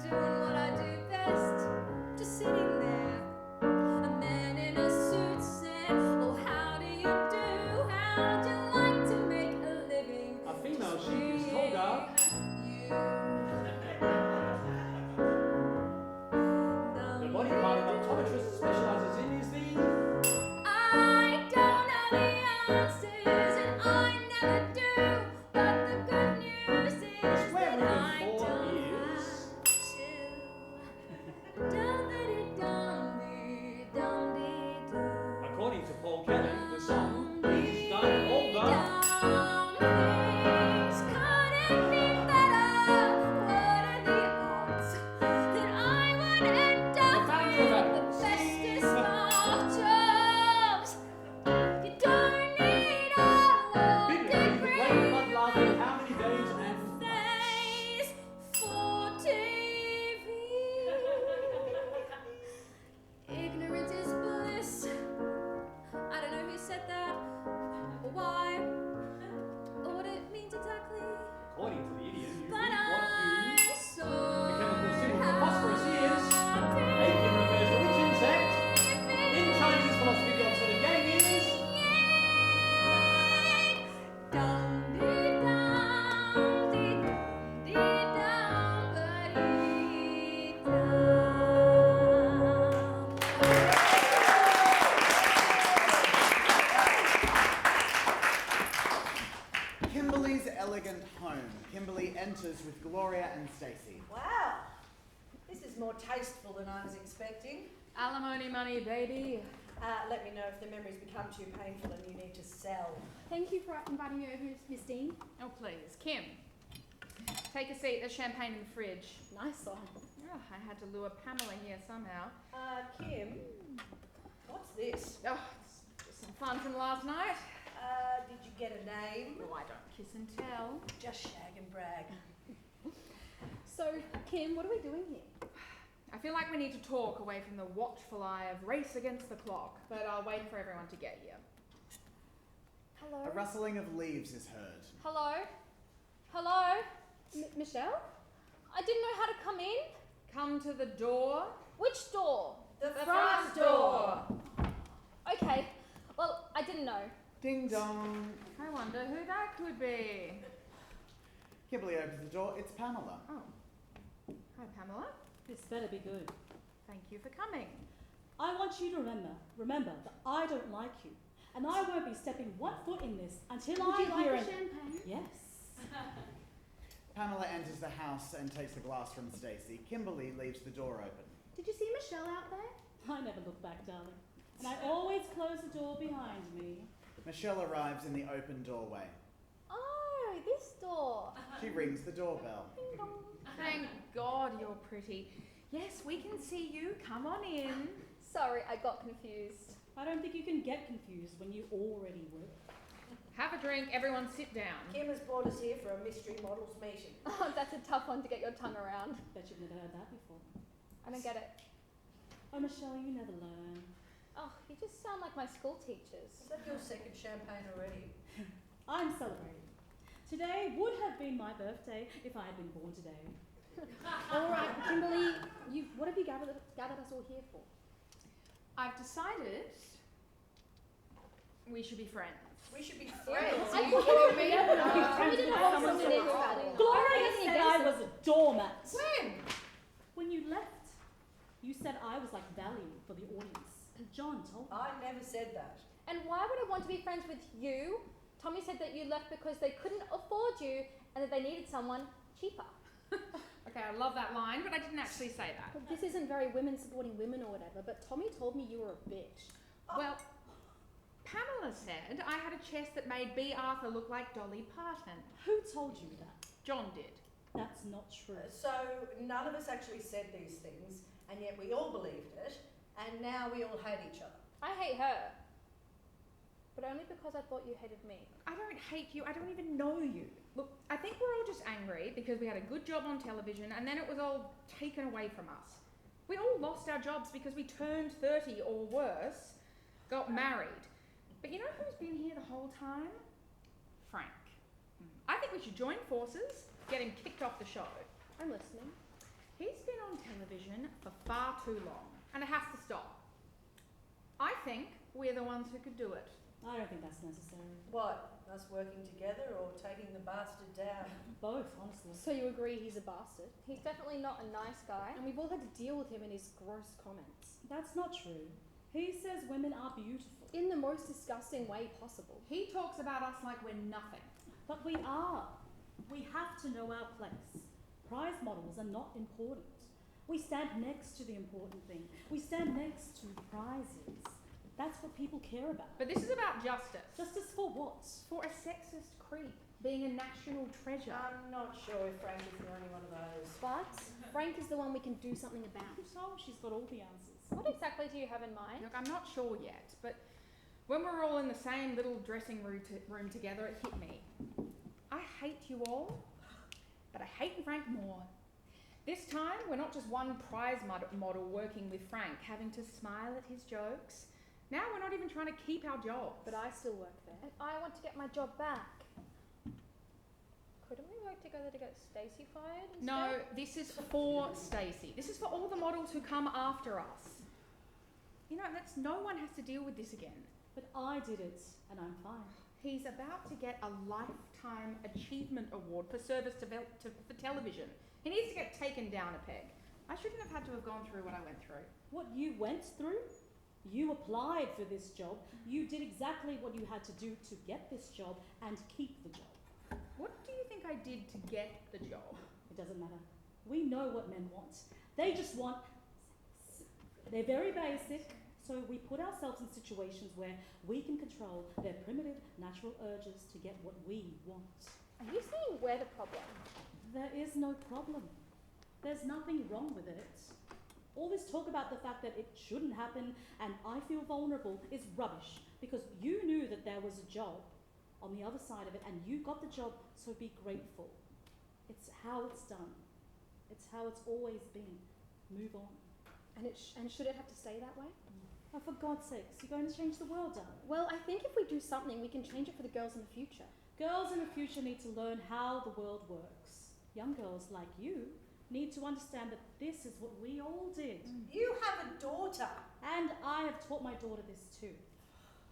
Doing what I do best, just sitting there. A man in a suit said, "Oh, how do you do? How'd you like to make a living?" a female sheep is told her. The body part an optometrist specializes in is the. I don't know the answers, and I never do. But the good news is Square that root I of 4 don't is. have to. Dum-de-dum-de-dum-de-dum. According to Paul Kelly, the song is done older. Things couldn't be better. What are the odds that I would end The up founder of with the bestest of jobs? You don't need a Big Ray, the great degree mud laughing how many days and face for TV. Ignorance is bliss. I don't know who said that, or why, or what it means exactly. according to the idiot, you But read what I'm you. so The chemical symbol for phosphorus is. happy. Apium refers to which insect? In Chinese philosophy, the opposite of yang is. Kimberly's elegant home. Kimberly enters with Gloria and Stacey. Wow, this is more tasteful than I was expecting. Alimony money, baby. Let me know if the memories become too painful and you need to sell. Thank you for inviting me over, Miss Dean. Oh, please. Kim, take a seat. There's champagne in the fridge. Nice one. Oh, I had to lure Pamela here somehow. Kim, what's this? Oh, it's just some fun from last night. Did you get a name? Oh, I don't kiss and tell. Just shag and brag. So, Kim, what are we doing here? I feel like we need to talk away from the watchful eye of race against the clock, but I'll wait for everyone to get here. Hello? A rustling of leaves is heard. Hello? Hello? Michelle? I didn't know how to come in. Come to the door. Which door? The front door. Okay. Well, I didn't know. Ding dong. I wonder who that could be. Kimberly opens the door. It's Pamela. Oh. Hi, Pamela. This better be good. Thank you for coming. I want you to remember that I don't like you. And I won't be stepping one foot in this until I hear it. champagne? Yes. Pamela enters the house and takes the glass from Stacey. Kimberly leaves the door open. Did you see Michelle out there? I never look back, darling. And I always close the door behind me. Michelle arrives in the open doorway. Oh, this door. She rings the doorbell. Ding dong. Thank God you're pretty. Yes, we can see you. Come on in. Sorry, I got confused. I don't think you can get confused when you already were. Have a drink. Everyone sit down. Kim has brought us here for a mystery models meeting. Oh, that's a tough one to get your tongue around. Bet you've never heard that before. I don't get it. Oh, Michelle, you never learn. Oh, you just sound like my school teachers. Is that your second champagne already? I'm celebrating. Today would have been my birthday if I had been born today. All right, Kimberly, what have you gathered us all here for? I've decided we should be friends. We should be Friends? friends. Are you thought kidding we me? were never friends we with didn't want someone someone else. to Gloria said I was a doormat. When? When you left, you said I was like value for the audience. John told me. I never said that. And why would I want to be friends with you? Tommy said that you left because they couldn't afford you and that they needed someone cheaper. Okay, I love that line, but I didn't actually say that. Well, this isn't very women supporting women or whatever, but Tommy told me you were a bitch. Well, Pamela said I had a chest that made B. Arthur look like Dolly Parton. Who told you that? John did. That's not true. So none of us actually said these things, and yet we all believed it, and now we all hate each other. I hate her. But only because I thought you hated me. I don't hate you. I don't even know you. Look, I think we're all just angry because we had a good job on television and then it was all taken away from us. We all lost our jobs because we turned 30 or worse, got married. But you know who's been here the whole time? Frank. we should join forces, get him kicked off the show. I'm listening. He's been on television for far too long, and it has to stop. I think we're the ones who could do it. I don't think that's necessary. What? Us working together or taking the bastard down? Both, honestly. So you agree he's a bastard? He's definitely not a nice guy, and we've all had to deal with him and his gross comments. That's not true. He says women are beautiful. In the most disgusting way possible. He talks about us like we're nothing. But we are. We have to know our place. Prize models are not important. We stand next to the important thing. We stand next to prizes. That's what people care about. But this is about justice. Justice for what? For a sexist creep being a national treasure. I'm not sure if Frank is the only one of those. But Frank is the one we can do something about. So she's got all the answers. What exactly do you have in mind? Look, I'm not sure yet, but when we're all in the same little dressing room together, it hit me. I hate you all, but I hate Frank more. This time, we're not just one prize model working with Frank, having to smile at his jokes. Now we're not even trying to keep our jobs. But I still work there. And I want to get my job back. Couldn't we work together to get Stacey fired instead? No, this is for Stacey. This is for all the models who come after us. You know, no one has to deal with this again. But I did it, and I'm fine. He's about to get a Lifetime Achievement Award for service for television. He needs to get taken down a peg. I shouldn't have had to have gone through what I went through. What you went through? You applied for this job. You did exactly what you had to do to get this job and keep the job. What do you think I did to get the job? It doesn't matter. We know what men want. They just want sex. They're very basic, so we put ourselves in situations where we can control their primitive natural urges to get what we want. Are you saying we're the problem? There is no problem. There's nothing wrong with it. All this talk about the fact that it shouldn't happen and I feel vulnerable is rubbish, because you knew that there was a job on the other side of it and you got the job, so be grateful. It's how it's done. It's how it's always been. Move on. And should it have to stay that way? Oh, for God's sakes, you're going to change the world, darling. Well, I think if we do something, we can change it for the girls in the future. Girls in the future need to learn how the world works. Young girls like you need to understand that this is what we all did. You have a daughter. And I have taught my daughter this too.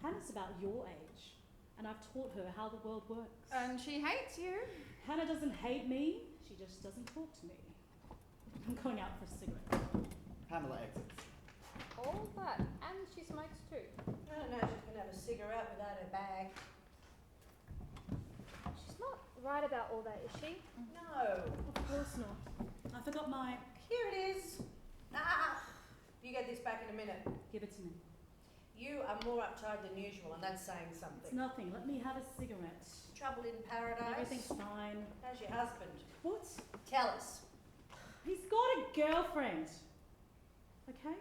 Hannah's about your age, and I've taught her how the world works. And she hates you. Hannah doesn't hate me, she just doesn't talk to me. I'm going out for a cigarette. Pamela exits. All that, and she smokes too. I don't know if she can have a cigarette without her bag. She's not right about all that, is she? No. Of course not. I forgot my... Here it is. Ah! You get this back in a minute. Give it to me. You are more uptight than usual, and that's saying something. It's nothing. Let me have a cigarette. Trouble in paradise? Everything's fine. How's your husband? What? Tell us. He's got a girlfriend. Okay?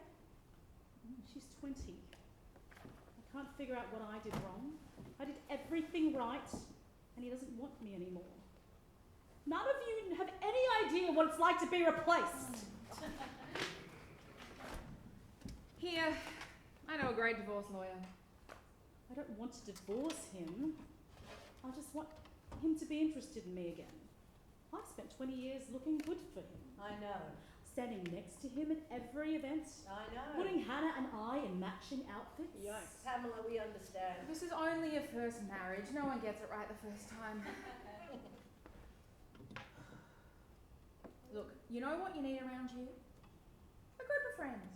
She's 20. I can't figure out what I did wrong. I did everything right, and he doesn't want me anymore. None of you have any idea what it's like to be replaced. Here, I know a great divorce lawyer. I don't want to divorce him. I just want him to be interested in me again. I've spent 20 years looking good for him. I know. Standing next to him at every event. I know. Putting Hannah and I in matching outfits. Yikes. Pamela, we understand. This is only a first marriage. No one gets it right the first time. Look, you know what you need around you? A group of friends.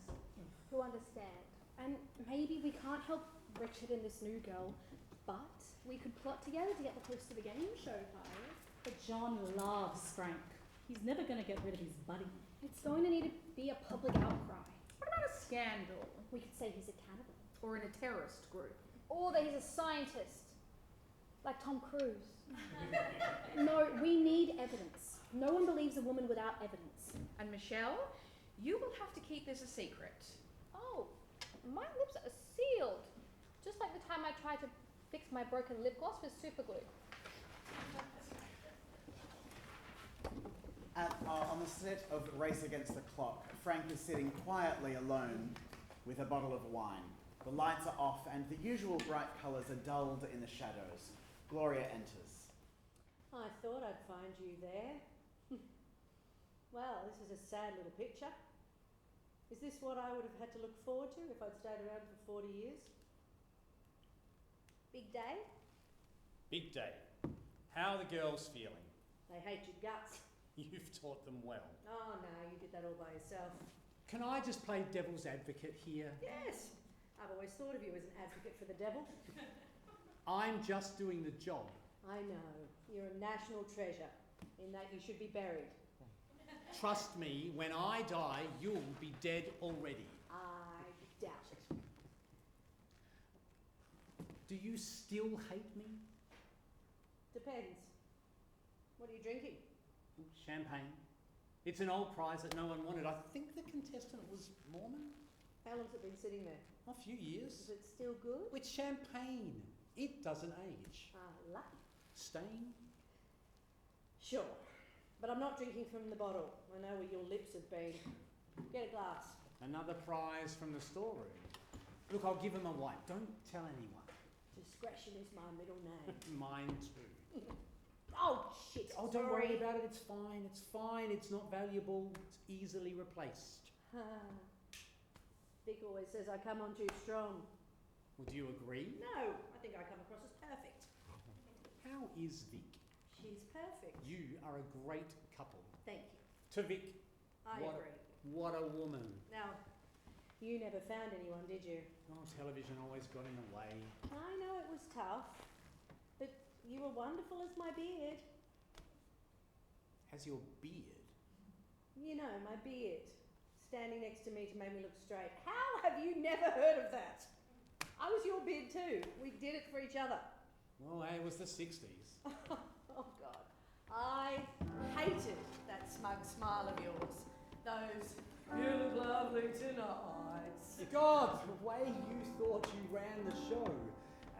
Who understand. And maybe we can't help Richard and this new girl, but we could plot together to get the host of the game show fired. But John loves Frank. He's never going to get rid of his buddy. It's going to need to be a public outcry. What about a scandal? We could say he's a cannibal. Or in a terrorist group. Or that he's a scientist. Like Tom Cruise. No, we need evidence. No one believes a woman without evidence. And Michelle, you will have to keep this a secret. Oh, my lips are sealed. Just like the time I tried to fix my broken lip gloss with super glue. On the set of Race Against the Clock, Frank is sitting quietly alone with a bottle of wine. The lights are off and the usual bright colours are dulled in the shadows. Gloria enters. I thought I'd find you there. Well, this is a sad little picture. Is this what I would have had to look forward to if I'd stayed around for 40 years? Big day? Big day. How are the girls feeling? They hate your guts. You've taught them well. Oh no, you did that all by yourself. Can I just play devil's advocate here? Yes, I've always thought of you as an advocate for the devil. I'm just doing the job. I know, you're a national treasure, in that you should be buried. Trust me, when I die, you'll be dead already. I doubt it. Do you still hate me? Depends. What are you drinking? Champagne. It's an old prize that no one wanted. I think the contestant was Mormon. How long's it been sitting there? A few years. Is it still good? It's champagne. It doesn't age. Lucky. Stain? Sure. But I'm not drinking from the bottle. I know where your lips have been. Get a glass. Another prize from the storeroom. Look, I'll give him a white. Don't tell anyone. Discretion is my middle name. Mine too. Oh, shit. Oh, don't worry about it. It's fine. It's fine. It's not valuable. It's easily replaced. Vic always says I come on too strong. Would you agree? No, I think I come across as perfect. How is Vic? She's perfect. You are a great couple. Thank you. To Vic. I agree. What a woman. Now, you never found anyone, did you? Oh, television always got in the way. I know it was tough, but you were wonderful as my beard. As your beard? You know, my beard. Standing next to me to make me look straight. How have you never heard of that? I was your beard too. We did it for each other. Well, it was the 60s. Oh, God. I hated that smug smile of yours. Those, you look lovely tonight. God, the way you thought you ran the show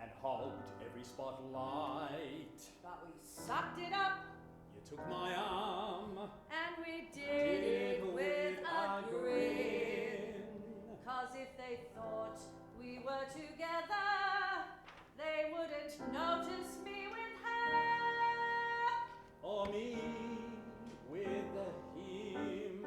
and hogged every spotlight. But we sucked it up. You took my arm. And we did it with a grin. 'Cause if they thought we were together, they wouldn't notice me with her. Or me with him.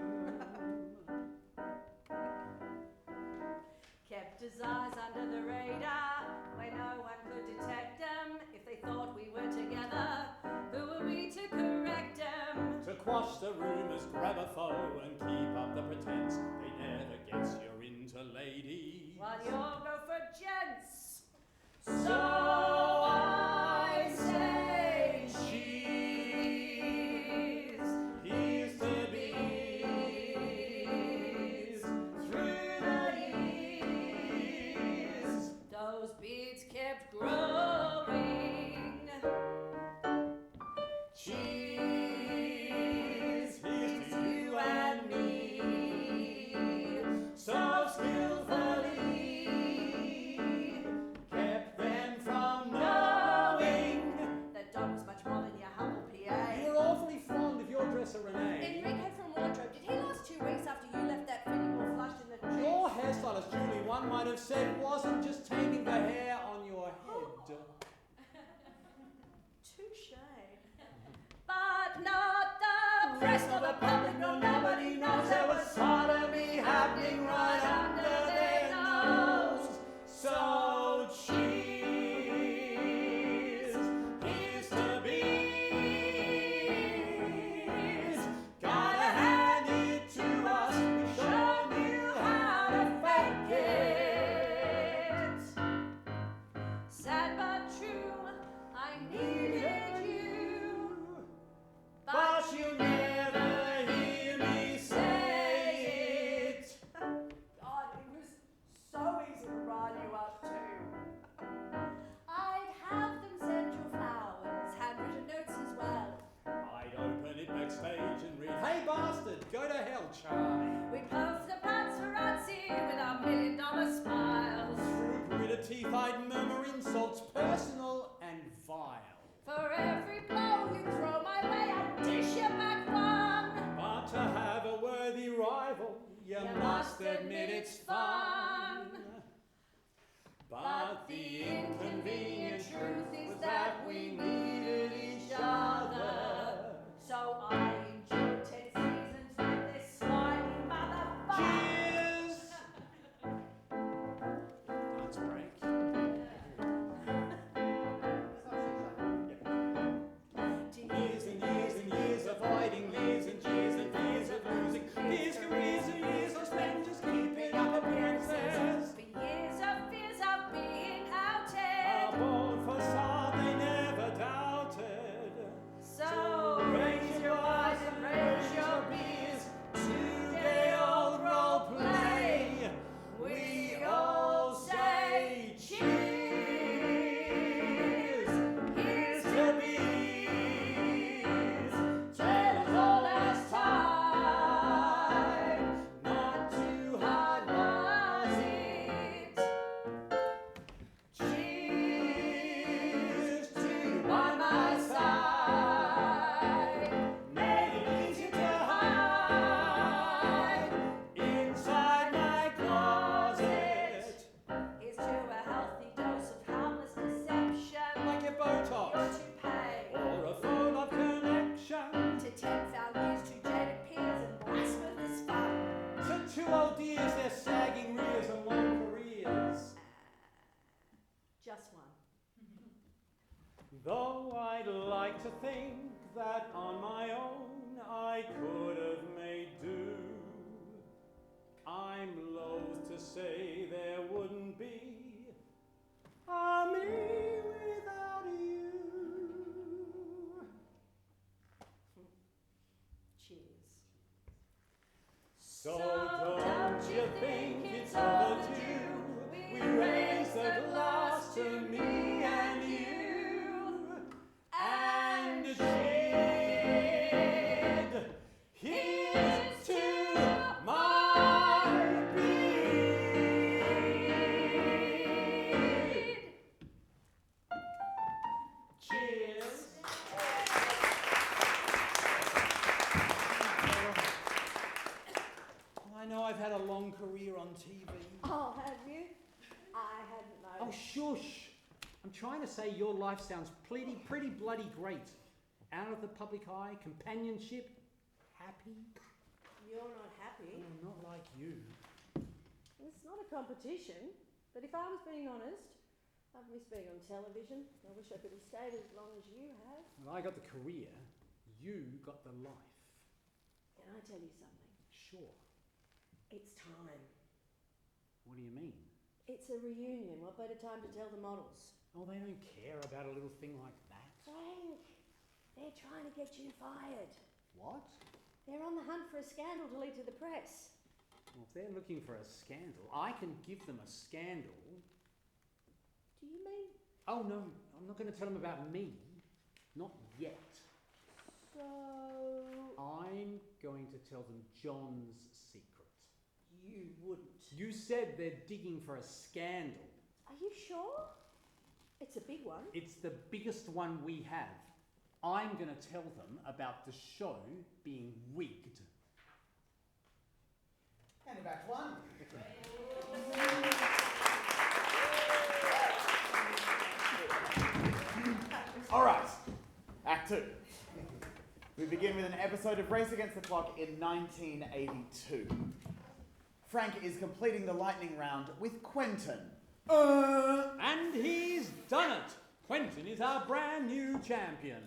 Kept his eyes under the radar where no one could detect them. If they thought we were together, who were we to correct them? To quash the rumours, grab a foe and keep up the pretense. They never guess you're into ladies. While you'll go for gents. So I say cheese. Here's to bees Through the years, those beads kept growing. cheese. Here's to You and me. so skillfully kept them from knowing. That dog was much more than your humble PA. You were awfully fond of your dresser, Renee. Enrico from Wardrobe, did he last 2 weeks after you left that pretty more flushed in the trees? Your hairstylist, Julie, one might have said, wasn't just taming the hair on your head. Touche. But not the press or the public, no, nobody knows there was sodomy happening right under their nose. So cheese, here's to bees. Gotta hand it to us, we Show you how to fake it. Sad but true, I needed you. but you never hear me say it. God, it was so easy to rile you up too. I'd have them send you flowers, handwritten notes as well. I'd open it backstage and read, hey bastard, go to hell, Charlie. We'd pose the paparazzi with our $1 million smiles. Through gritted teeth I'd murmur insults, personal and vile. For every blow you throw my way, I'd dish you back one. But to have a worthy rival, you must admit it's fun. But the inconvenient truth is that we needed each other. Though I'd like to think that on my own I could have made do, I'm loath to say there wouldn't be a me without you. Cheers. So don't you think it's overdue? We raise a glass to me and you, and cheered. Here's to my beard. Cheers. I know I've had a long career on TV. Oh, have you? I hadn't Oh, noticed. shush! I'm trying to say your life sounds pretty bloody great. Out of the public eye, companionship, happy. You're not happy. Oh, not like you. It's not a competition, but if I was being honest, I've missed being on television. I wish I could have stayed as long as you have. Well, I got the career, you got the life. Can I tell you something? Sure. It's time. What do you mean? It's a reunion. What better time to tell the models? Oh, they don't care about a little thing like that. Frank, they're trying to get you fired. What? They're on the hunt for a scandal to lead to the press. Well, if they're looking for a scandal, I can give them a scandal. Do you mean? Oh, no, I'm not going to tell them about me. Not yet. So... I'm going to tell them John's secret. You wouldn't. You said they're digging for a scandal. Are you sure? It's a big one. It's the biggest one we have. I'm going to tell them about the show being rigged. And back one. All right, Act 2. We begin with an episode of Race Against the Clock in 1982. Frank is completing the lightning round with Quentin. And he's done it! Quentin is our brand new champion.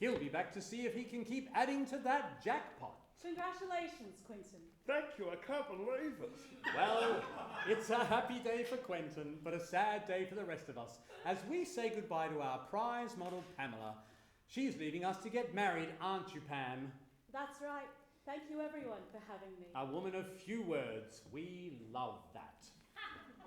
He'll be back to see if he can keep adding to that jackpot. Congratulations, Quentin. Thank you, I can't believe it. Well, it's a happy day for Quentin, but a sad day for the rest of us, as we say goodbye to our prize model, Pamela. She's leaving us to get married, aren't you, Pam? That's right. Thank you, everyone, for having me. A woman of few words. We love that.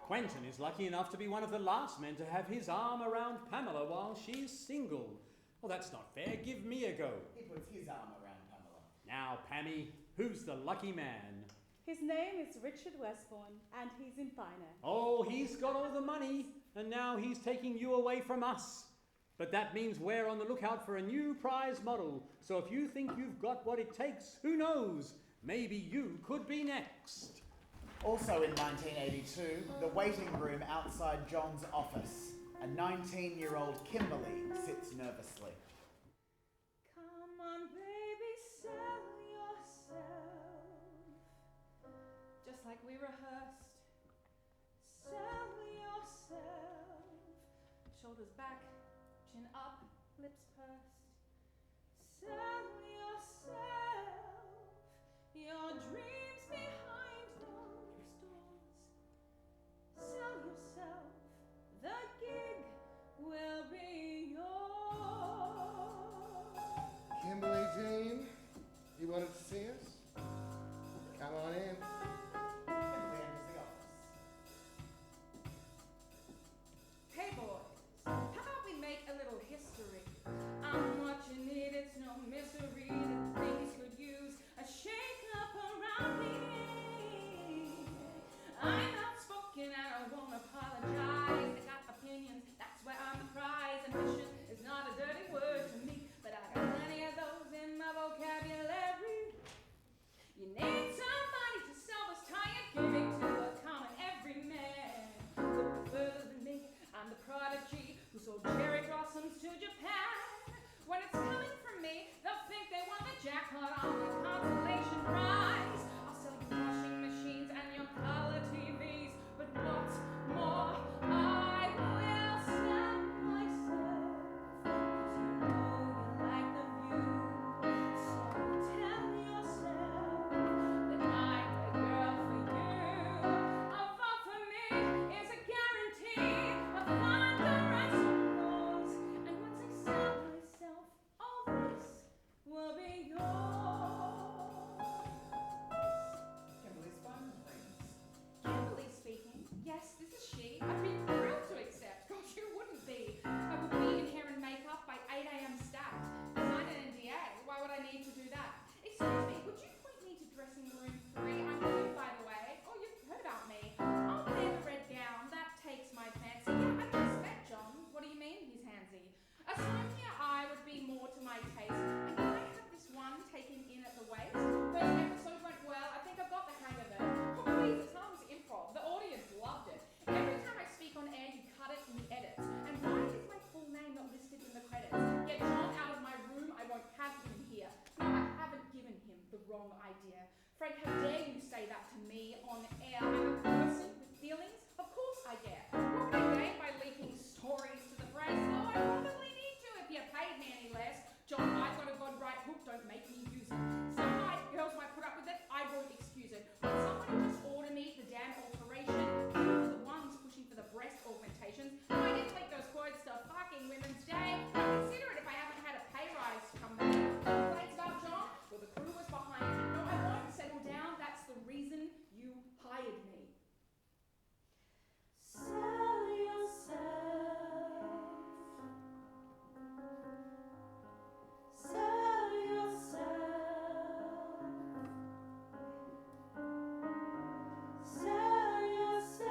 Quentin is lucky enough to be one of the last men to have his arm around Pamela while she's single. Well, that's not fair. Give me a go. He puts his arm around Pamela. Now, Pammy, who's the lucky man? His name is Richard Westbourne, and he's in finance. Oh, he's got all the money, and now he's taking you away from us. But that means we're on the lookout for a new prize model. So if you think you've got what it takes, who knows? Maybe you could be next. Also in 1982, the waiting room outside John's office. A 19-year-old Kimberly sits nervously. Come on, baby, sell yourself. Just like we rehearsed. Sell yourself. Shoulders back, chin up, lips pursed. Sell yourself. Your dreams behind those doors. Sell yourself. The gig will be yours. Kimberly Jean, you wanted to see us? Come on in. Kimberly enters the office. Hey boys, how about we Frank, how dare you say that to me on air? I'm a person with feelings. Of course I dare. What would I gain by leaking stories to the press? Oh, I probably need to if you paid me any less. John, I've got a God right hook, don't make me use it. Some night girls might put up with it, I won't excuse it. When somebody just order me the damn alteration, you were the ones pushing for the breast augmentations. And I didn't leak those quotes to fucking Women's Day. I'd consider it if I haven't had a pay rise to come back. Complaints about John? Well, the crew was behind me. No, I won't settle down. That's the reason you hired me. Sell yourself. Sell yourself. Sell yourself.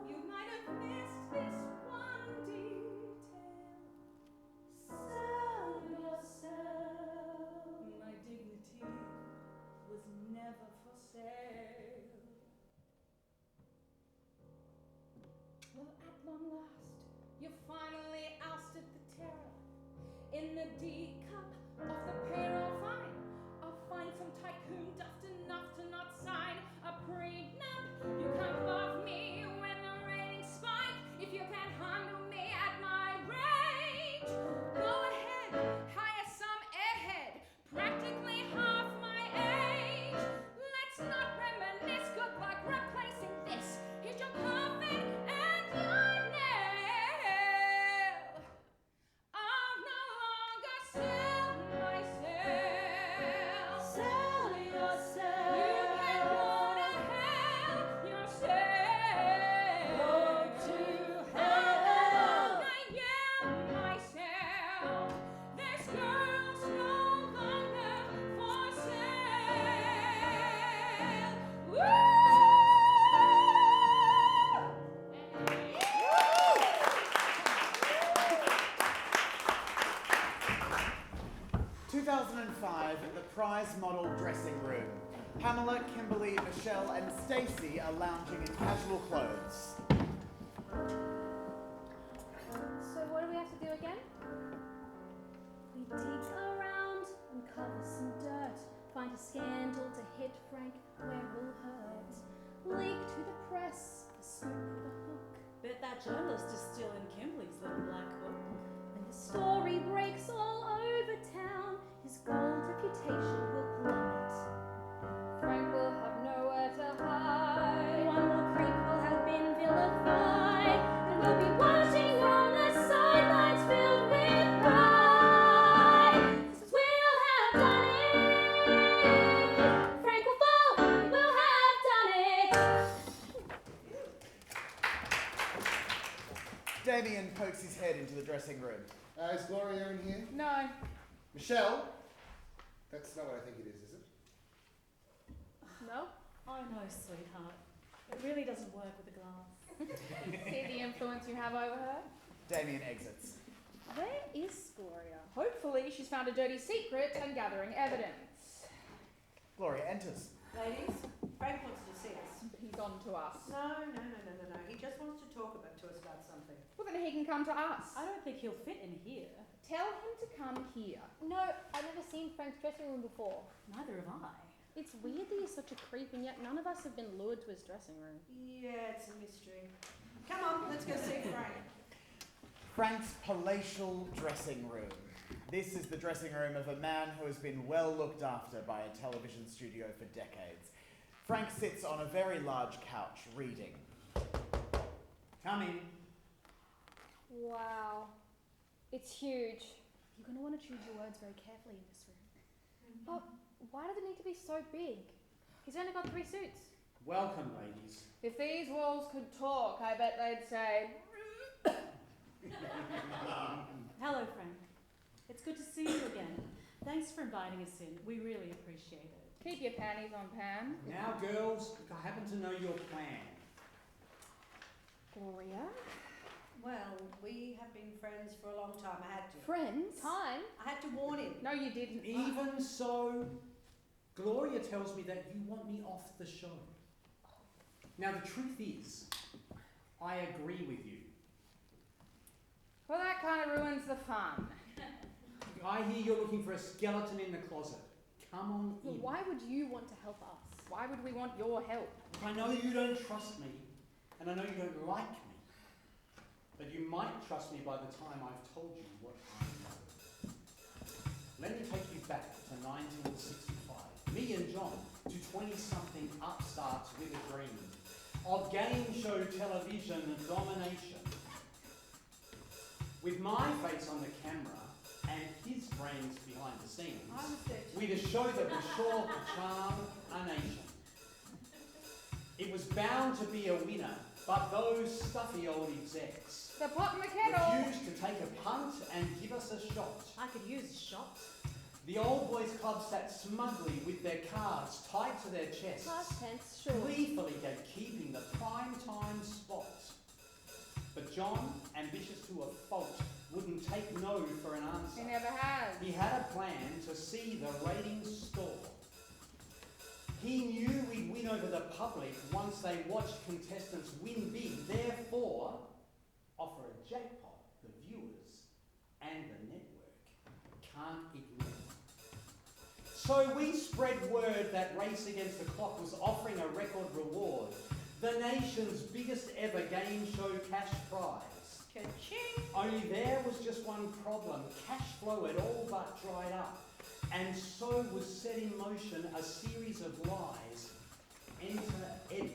You might have missed this one detail. Sell yourself. My dignity was never for sale. Well, at long last, you finally ousted the terror. In the D cup of the payroll fine, I'll find some tycoon dust enough to not sign a prenup. You can't love me when the ratings spike if you can't handle me at my range. Go ahead, hire some airhead, practically half my age. Let's not reminisce, good luck replacing this. Here's your coffin and your nail. I'll no longer sell myself. Sell yourself. You can go to hell yourself. Go to I hell. am myself. This girl's no longer for sale. Woo! 2005, the Prize model dressing room. Pamela, Kimberly, Michelle, and Stacey are lounging in casual clothes. So what do we have to do again? We dig around, uncover some dirt, find a scandal to hit Frank where we'll hurt. Leak to the press, a scoop with a hook. Bet that journalist is still in Kimberly's little black book. When the story breaks all over town, his gold reputation will plummet. Frank will have nowhere to hide. One more creep will have been vilified, and we'll be watching on the sidelines filled with pride. 'Cause we'll have done it. Frank will fall, we'll have done it. Damien pokes his head into the dressing room. Is Gloria in here? No. Michelle? That's not what I think it is it? No? Oh no, sweetheart. It really doesn't work with the glass. See the influence you have over her? Damien exits. Where is Gloria? Hopefully she's found a dirty secret and gathering evidence. Gloria enters. Ladies, Frank wants to see us. He's on to us. No. He just wants to talk to us about something. Well, then he can come to us. I don't think he'll fit in here. Tell him to come here. No, I've never seen Frank's dressing room before. Neither have I. It's weird that he's such a creep, and yet none of us have been lured to his dressing room. Yeah, it's a mystery. Come on, let's go see Frank. Frank's palatial dressing room. This is the dressing room of a man who has been well looked after by a television studio for decades. Frank sits on a very large couch, reading. Come in. Wow. It's huge. You're going to want to choose your words very carefully in this room. Oh, why does it need to be so big? He's only got 3 suits. Welcome, ladies. If these walls could talk, I bet they'd say, Hello, Frank. It's good to see you again. Thanks for inviting us in. We really appreciate it. keep your panties on Pam. Now, girls, I happen to know your plan. Gloria? Well, we have been friends for a long time. I had to. Friends? Time? I had to warn him. No, you didn't. Even so, Gloria tells me that you want me off the show. Now, the truth is, I agree with you. Well, that kind of ruins the fun. I hear you're looking for a skeleton in the closet. Come on Well, in. why would you want to help us? Why would we want your help? I know you don't trust me, and I know you don't like me. But you might trust me by the time I've told you what I know. Let me take you back to 1965. Me and John, two 20-something upstarts with a dream of game show television domination. With my face on the camera and his brains behind the scenes, I was there too. with a show that was sure to charm a nation. It was bound to be a winner, but those stuffy old execs The pot and the kettle. refused to take a punt and give us a shot. I could use a shot. The old boys club sat smugly with their cards tied to their chests, Past tense, sure. gleefully gatekeeping the prime time spot. But John, ambitious to a fault, wouldn't take no for an answer. He never has. He had a plan to see the ratings stall. He knew we'd win over the public once they watched contestants win big, therefore offer a jackpot the viewers and the network can't ignore. So we spread word that Race Against the Clock was offering a record reward, the nation's biggest ever game show cash prize. Ka-ching! Only there was just one problem. Cash flow had all but dried up. And so was set in motion a series of lies. Enter Edward,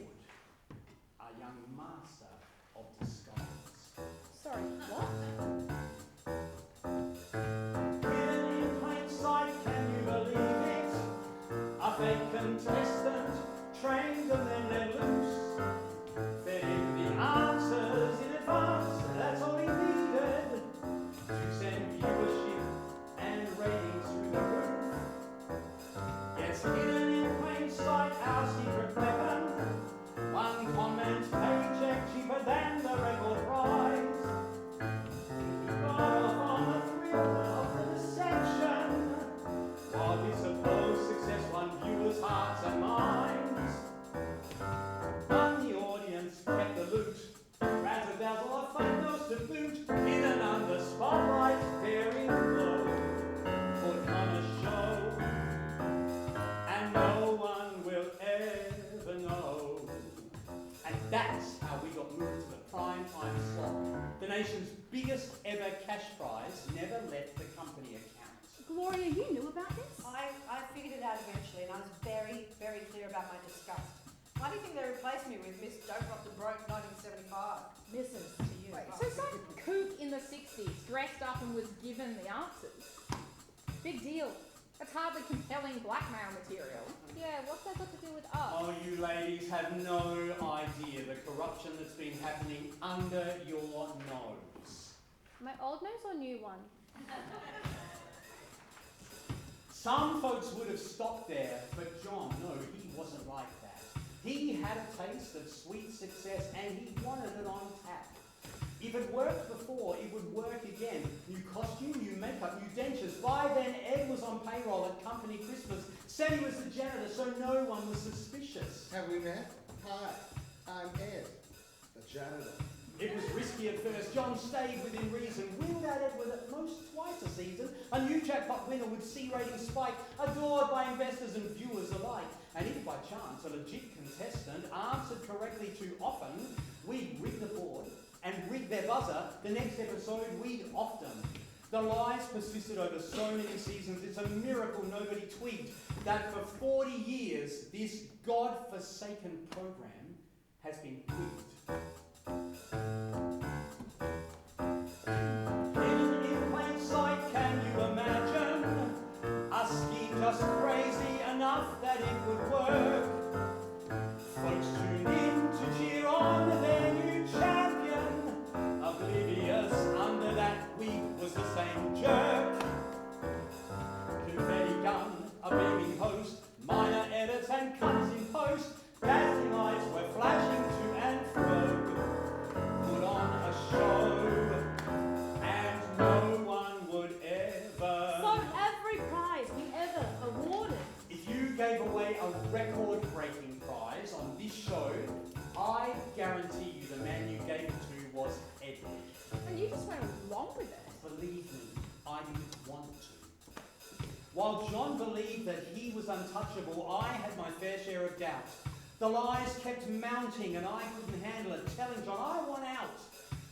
our young master of disguise. Sorry, what? Hidden in plain sight, can you believe it? A fake contestant, trained and then let loose. Fed him the answers in advance, that's all he needed to send viewership and ratings through the roof. Yes, hidden in plain sight, our secret weapon. One comment, paycheck cheaper than the record prize. He got off on the thrill of the deception, while his supposed success won viewers' hearts and minds. But the audience kept the loot, razzle-dazzle of photos to boot, hidden under spotlight, daring glow, put on a show, and no one will ever know. And that's how we got moved to the prime time slot. The nation's biggest ever cash prize never left the company account. Gloria, you knew about this? I figured it out eventually, and I was very, very clear about my disgust. Why do you think they replaced me with Miss Don't Rock the Broke 1975? Misses to you. So some kook in the 60s dressed up and was given the answers. Big deal. That's hardly compelling blackmail material. Yeah, what's that got to do with us? Oh, you ladies have no idea the corruption that's been happening under your nose. My old nose or new one? Some folks would have stopped there, but John, no, he wasn't like that. He had a taste of sweet success and he wanted it on tap. If it worked before, it would work again. New costume, new makeup, new dentures. By then, Ed was on payroll at company Christmas. Said he was the janitor, so no one was suspicious. Have we met? Hi, I'm Ed, the janitor. It was risky at first. John stayed within reason. Wheeled out Edward at most twice a season. A new jackpot winner would see ratings spike, adored by investors and viewers alike. And if by chance a legit contestant answered correctly too often, we'd rig the board and rig their buzzer. The next episode, we'd off them. The lies persisted over so many seasons, it's a miracle nobody twigged that for 40 years, this God-forsaken program has been twigged. Hidden in plain sight, can you imagine? A scheme just crazy enough that it would work. Folks tuned in to cheer on their new champion, oblivious under that week was the same jerk. Confetti gun, a beaming host, minor edits and cuts in post, dazzling lights were flashing to and fro. Put on a show, and no one would ever. So every prize we ever awarded. If you gave away a record-breaking prize on this show, I guarantee you the man you gave it to was Edward. And you just went along with it. Believe me, I didn't want to. While John believed that he was untouchable, I had my fair share of doubt. The lies kept mounting and I couldn't handle it, telling John I want out.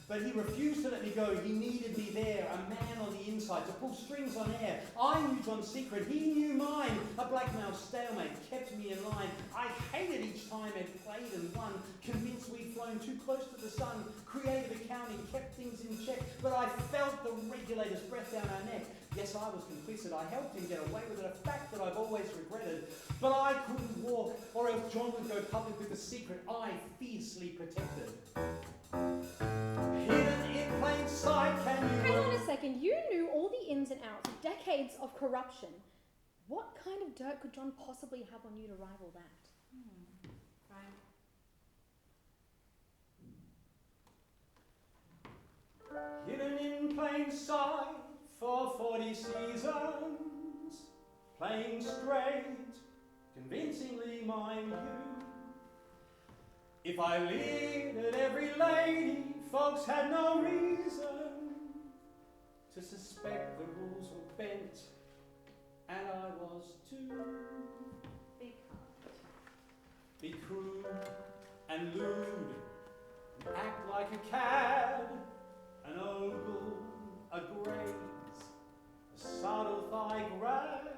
But he refused to let me go. He needed me there, a man on the inside, to pull strings on air. I knew John's secret, he knew mine. A blackmail stalemate kept me in line. I hated each time I'd played and won, convinced we'd flown too close to the sun. Creative accounting kept things in check, but I felt the regulator's breath down our neck. Yes, I was complicit. I helped him get away with it, a fact that I've always regretted. But I couldn't walk, or else John would go public with the secret I fiercely protected. Hidden in plain sight, can you... Hang on a second, you knew all the ins and outs of decades of corruption. What kind of dirt could John possibly have on you to rival that? Right. Hidden in plain sight for 40 seasons, playing straight, convincingly mind you. If I leered at every lady, folks had no reason to suspect the rules were bent, and I was too. Be kind. Be crude and lewd, act like a cad, an ogle, a graze, a saddle thigh grab.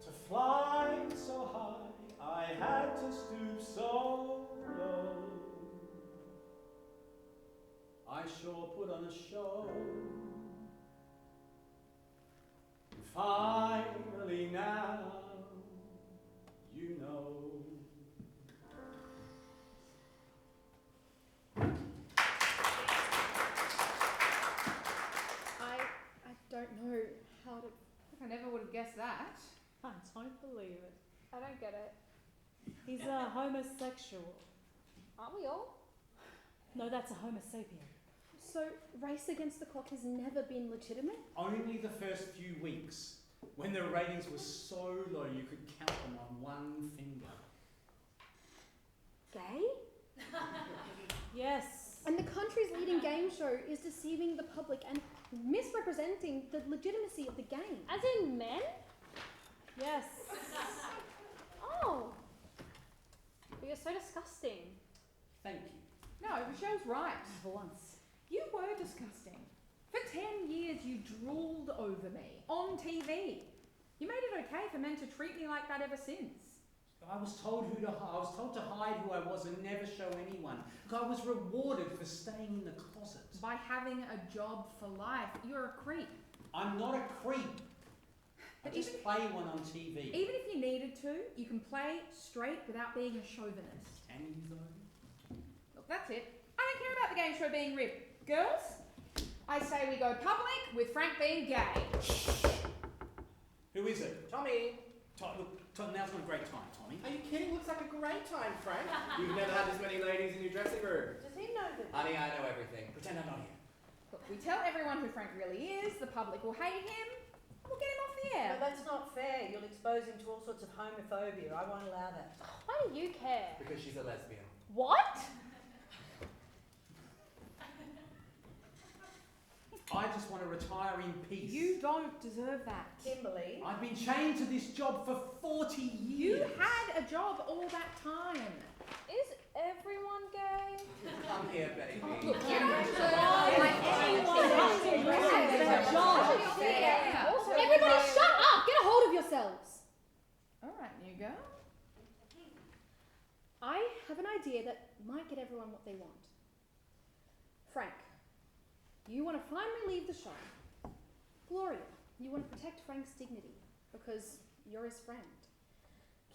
To fly so high, I had to stoop so low. I sure put on a show. And finally now, you know. I don't know how to... I never would have guessed that. I don't believe it. I don't get it. He's a homosexual. Aren't we all? No, that's a homo sapien. So, Race Against the Clock has never been legitimate? Only the first few weeks, when the ratings were so low you could count them on one finger. Gay? Yes. And the country's leading game show is deceiving the public and misrepresenting the legitimacy of the game. As in men? Yes. Oh. But you're so disgusting. Thank you. No, Michelle's right. For once. You were disgusting. For 10 years you drooled over me on TV. You made it okay for men to treat me like that ever since. I was told I was told to hide who I was and never show anyone. I was rewarded for staying in the closet. By having a job for life. You're a creep. I'm not a creep. I But just play one on TV. Even if you needed to, you can play straight without being a chauvinist. Can you though? Look, that's it. I don't care about the game show being rigged. Girls, I say we go public with Frank being gay. Who is it? Tommy! Look, now's not a great time, Tommy. Are you kidding? Looks like a great time, Frank. You've never had this many ladies in your dressing room. Does he know that? Honey, I know everything. Pretend I'm not here. Look, we tell everyone who Frank really is, the public will hate him, we'll get him off the air. No, that's not fair. You'll expose him to all sorts of homophobia. I won't allow that. Why do you care? Because she's a lesbian. What? I just want to retire in peace. You don't deserve that. Kimberly. I've been chained to this job for 40 years. You had a job all that time. Is everyone gay? Come here, baby. Look, Everybody shut up! Get a hold of yourselves! Alright, new girl. I have an idea that might get everyone what they want. Frank, you want to finally leave the show. Gloria, you want to protect Frank's dignity because you're his friend.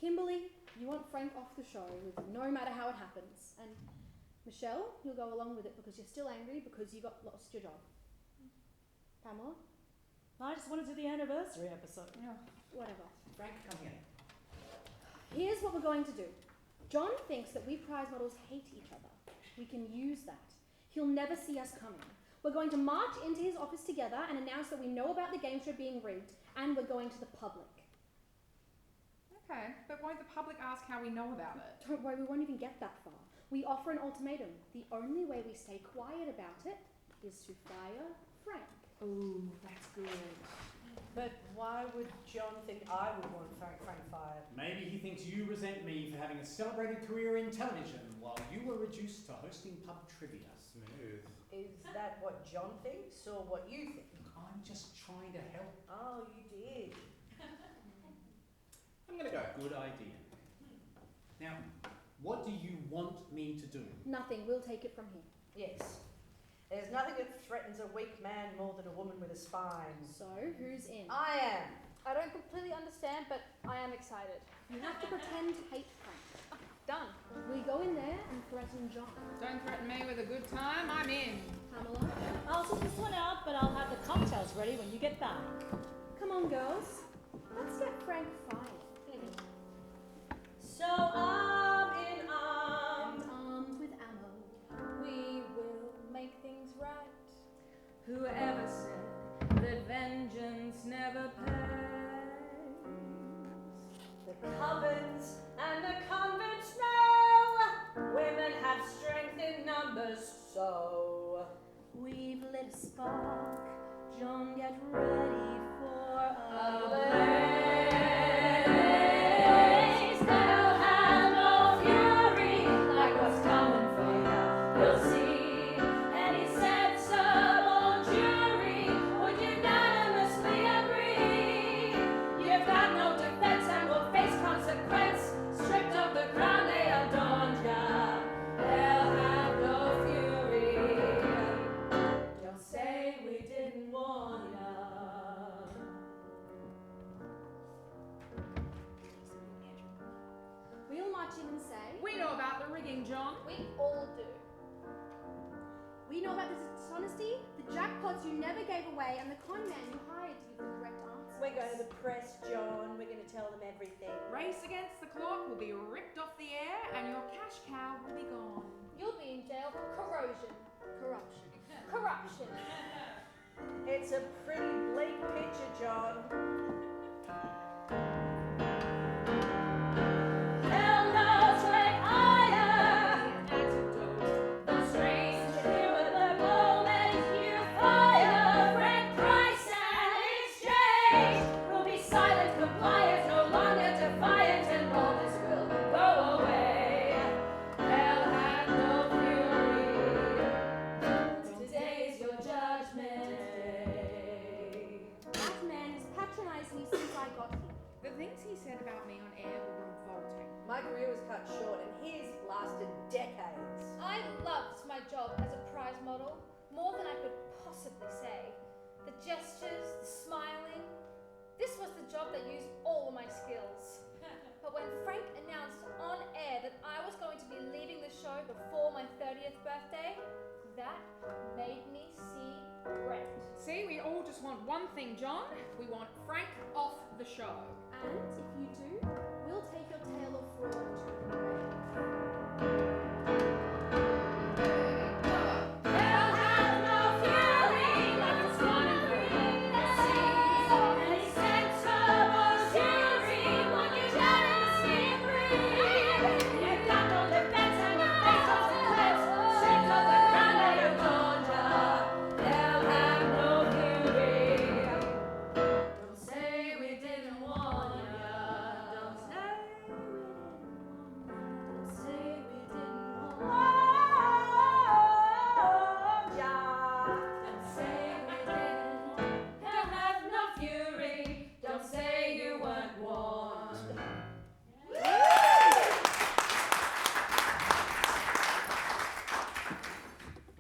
Kimberly, you want Frank off the show with no matter how it happens. And Michelle, you'll go along with it because you're still angry because you lost your job. Pamela? I just want to do the anniversary episode. Oh. Whatever. Frank, come here. Here's what we're going to do. John thinks that we prize models hate each other. We can use that. He'll never see us coming. We're going to march into his office together and announce that we know about the game show being rigged, and we're going to the public. Okay, but won't the public ask how we know about it? Don't worry, we won't even get that far. We offer an ultimatum. The only way we stay quiet about it is to fire Frank. Ooh, that's good. But why would John think I would want Frank fired? Maybe he thinks you resent me for having a celebrated career in television while you were reduced to hosting pub trivia. Smooth. Is that what John thinks or what you think? I'm just trying to help. Oh, you did. I'm gonna go. Good idea. Now, what do you want me to do? Nothing. We'll take it from here. Yes. There's nothing that threatens a weak man more than a woman with a spine. So, who's in? I am. I don't completely understand, but I am excited. You have to pretend hate Frank. Done. We go in there and threaten John. Don't threaten me with a good time, I'm in. Pamela? I'll sort this one out, but I'll have the cocktails ready when you get back. Come on, girls. Let's get Frank fired. So arm in arm, Armed with ammo, we will make things right. Whoever said that vengeance never pays? the cupboards and the convents know women have strength in numbers, so We've lit a spark. John, get ready for a a blaze. They'll have no fury like what's coming for you. You'll see any sensible jury would unanimously agree. You've got no defense and will face consequence. Stripped of the crown they adorned ya. They'll have no fury. Don't say we didn't warn ya. We'll march in and say, We know about the rigging, John. we all do. We know about the dishonesty, the jackpots you never gave away, and the con man you hired to give the correct answers. We're going to the press, John. We're going to tell them everything. Race Against the Clock will be ripped off the air and your cash cow will be gone. You'll be in jail for corrosion. Corruption. Corruption. It's a pretty bleak picture, John. Hell knows like iron. Antidote. The strange here with the moment you fire. Frank price and exchange will be silent, compliant, no longer defiant, and all this will go away. Hell had no fury. Today is your judgment day. That man has patronized me since I got here. The things he said about me on air were revolting. My career was cut short and his lasted decades. I loved my job as a prize model more than I could possibly say. The gestures, the smiling. This was the job that used all of my skills. But when Frank announced on air that I was going to be leaving the show before my 30th birthday, that made me see red. See, we all just want one thing, John. We want Frank off the show. And if you do, we'll take your tale of fraud to the grave. They'll have no fury like it's gonna bring the seas. Any sensible jury would unanimously agree. You've got no defense and your face consequence. Stripped of the crown they adorned ya. They'll have no fury. Don't say we didn't warn ya. Don't say we didn't warn ya. Don't say we didn't warn ya. Don't say we didn't. They'll have no fury. Don't say you weren't warned.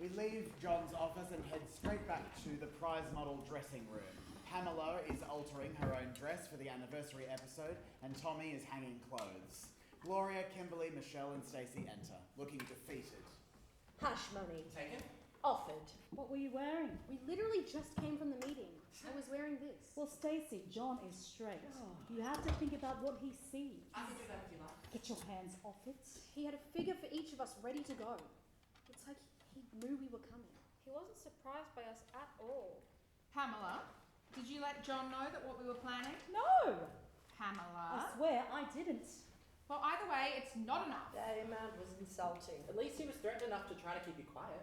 We leave John's office and head straight back to the prize model dressing room. Pamela is altering her own dress for the anniversary episode, and Tommy is hanging clothes. Gloria, Kimberly, Michelle, and Stacey enter, looking defeated. Hush money. Taken? Offered. What were you wearing? We literally just came from the meeting. I was wearing this. Well, Stacey, John is straight. You have to think about what he sees. I can do that if you like. Get your hands off it. He had a figure for each of us ready to go. It's like he knew we were coming. He wasn't surprised by us at all. Pamela, did you let John know that what we were planning? No! Pamela? I swear I didn't. Well, either way, it's not enough. That amount was insulting. At least he was threatened enough to try to keep you quiet.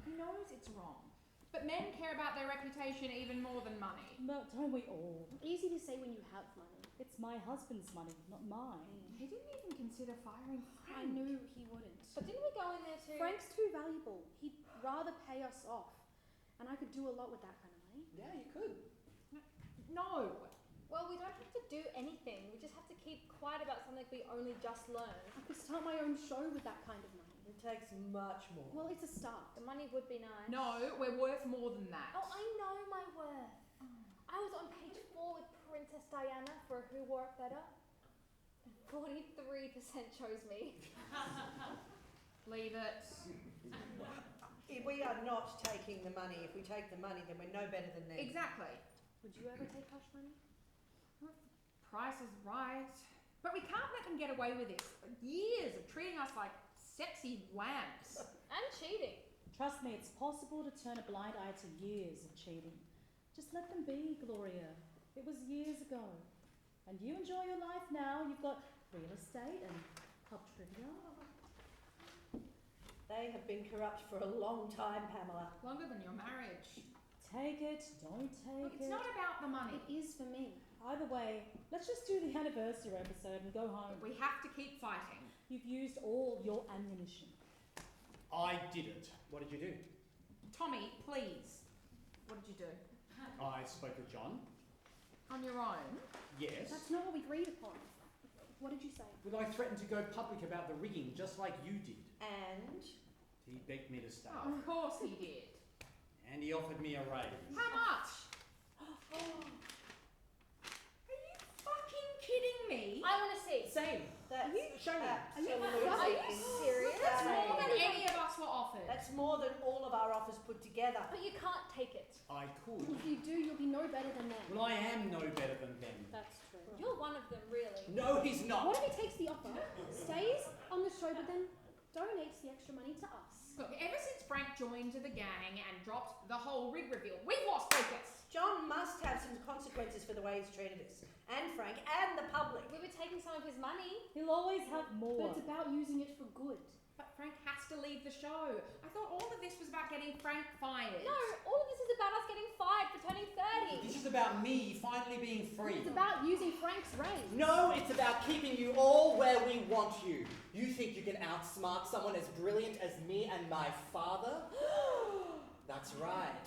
He knows it's wrong. But men care about their reputation even more than money. But don't we all? Easy to say when you have money. It's my husband's money, not mine. He didn't even consider firing I Frank. knew he wouldn't. But didn't we go in there too? Frank's too valuable. He'd rather pay us off. And I could do a lot with that kind of money. Yeah, you could. No. Well, we don't have to do anything. We just have to keep quiet about something we only just learned. I could start my own show with that kind of money. It takes much more. Well, it's a start. The money would be nice. No, we're worth more than that. Oh, I know my worth. I was on page 4 with Princess Diana for Who Wore It Better. And 43% chose me. Leave it. We are not taking the money. If we take the money, then we're no better than them. Exactly. Would you ever take hush money? Price is right. But we can't let them get away with this. Years of treating us like sexy whams. And cheating. Trust me, it's possible to turn a blind eye to years of cheating. Just let them be, Gloria. It was years ago. And you enjoy your life now. You've got real estate and pub trivia. They have been corrupt for a long time, Pamela. Longer than your marriage. Take it, don't take Look, it. it's not about the money. It is for me. Either way, let's just do the anniversary episode and go home. We have to keep fighting. You've used all your ammunition. I didn't. What did you do? Tommy, please. What did you do? I spoke with John. On your own? Yes. That's not what we agreed upon. What did you say? But I threatened to go public about the rigging, just like you did. And? He begged me to stay. Oh, of course he did. And he offered me a raise. How much? Are you fucking kidding me? I want to see. Same. That's Show me. Are you serious? That's more than any of us were offered. That's more than all of our offers put together. But you can't take it. I could. If you do, you'll be no better than them. Well, I am no better than them. That's true. You're one of them, really. No, he's not. What if he takes the offer, stays on the show, but then donates the extra money to us? Look, ever since Frank joined the gang and dropped the whole rig reveal, we've lost focus. John must have some consequences for the way he's treated us. And Frank, and the public. We were taking some of his money. He'll always have But more. it's about using it for good. But Frank has to leave the show. I thought all of this was about getting Frank fired. No, all of this is about us getting fired for turning 30. This is about me finally being free. It's about using Frank's raise. No, it's about keeping you all where we want you. You think you can outsmart someone as brilliant as me and my father? That's right.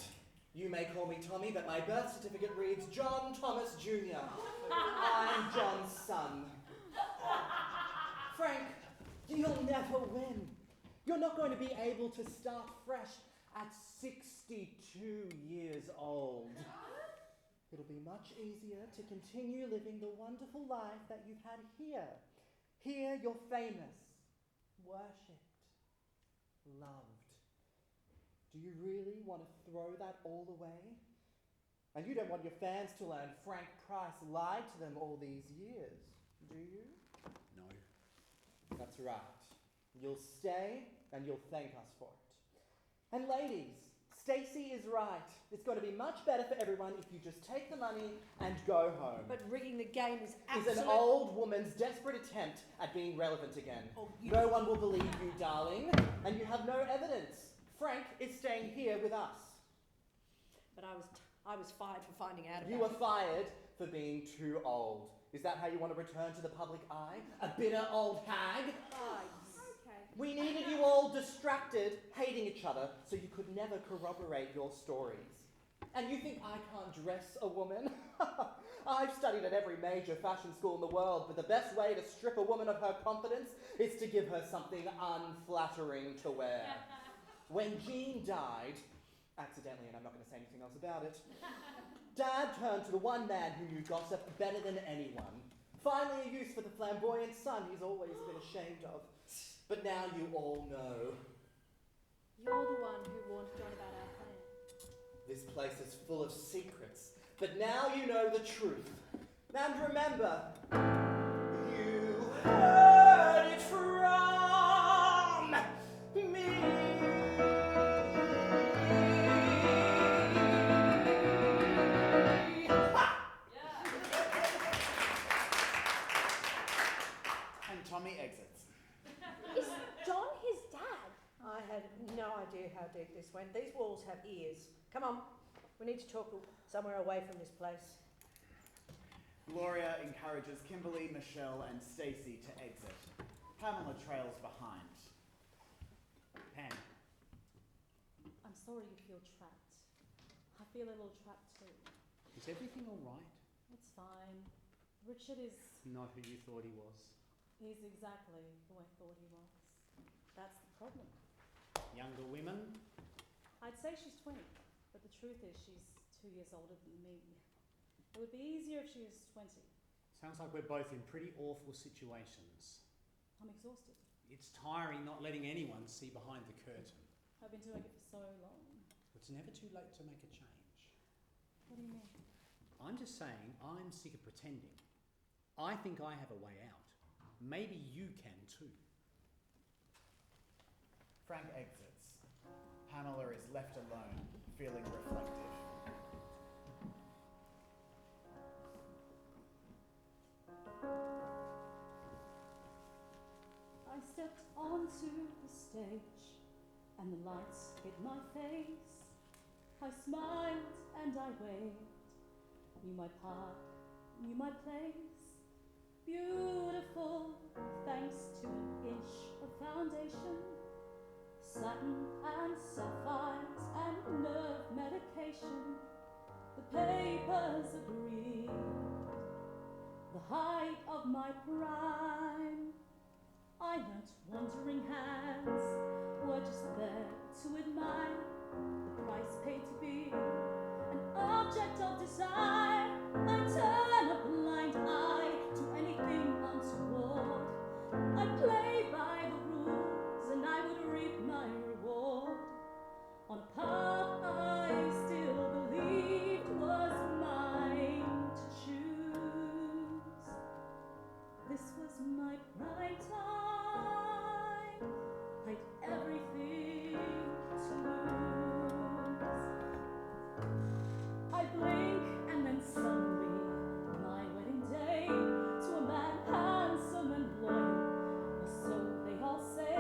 You may call me Tommy, but my birth certificate reads John Thomas Jr. I'm John's son. Frank, you'll never win. You're not going to be able to start fresh at 62 years old. It'll be much easier to continue living the wonderful life that you've had here. Here you're famous, worshipped, loved. Do you really want to throw that all away? And you don't want your fans to learn Frank Price lied to them all these years, do you? No. That's right. You'll stay and you'll thank us for it. And ladies, Stacey is right. It's going to be much better for everyone if you just take the money and go home. But rigging the game is Is an old woman's desperate attempt at being relevant again. Oh, you- No one will believe you, darling, and you have no evidence. Frank is staying here with us. But I was fired for finding out about You were it. fired for being too old. Is that how you want to return to the public eye? A bitter old hag? Okay. We needed you all distracted, hating each other, so you could never corroborate your stories. And you think I can't dress a woman? I've studied at every major fashion school in the world, but the best way to strip a woman of her confidence is to give her something unflattering to wear. When Jean died, accidentally, and I'm not going to say anything else about it, Dad turned to the one man who knew gossip better than anyone. Finally a use for the flamboyant son he's always been ashamed of. But now you all know. You're the one who warned John about our plan. This place is full of secrets, but now you know the truth. And remember, you heard it from me. And Tommy exits. Is John his dad? I had no idea how deep this went. These walls have ears. Come on, we need to talk somewhere away from this place. Gloria encourages Kimberly, Michelle, and Stacey to exit. Pamela trails behind. Pam, I'm sorry you feel trapped. I feel a little trapped too. is everything all right? It's fine. Richard is... Not who you thought he was. He's exactly who I thought he was. That's the problem. Younger women? I'd say she's 20, but the truth is she's 2 years older than me. It would be easier if she was 20. Sounds like we're both in pretty awful situations. I'm exhausted. It's tiring not letting anyone see behind the curtain. I've been doing it for so long. It's never too late to make a change. What do you mean? I'm just saying I'm sick of pretending. I think I have a way out. Maybe you can too. Frank exits. Pamela is left alone, feeling reflective. I stepped onto the stage and the lights hit my face. I smiled and I waved, knew my part, knew my place. Beautiful, thanks to an inch of foundation, satin and sapphires and nerve medication. The papers agreed, the height of my prime. I learnt wandering hands were just there to admire the price paid to be an object of desire. I turn a blind eye to anything untoward. I play by the rules and I would reap my reward on a path I still believed was mine to choose. This was my prime time, I'd everything to lose. I blink and then suddenly my wedding day to a man handsome and loyal, or so they all say.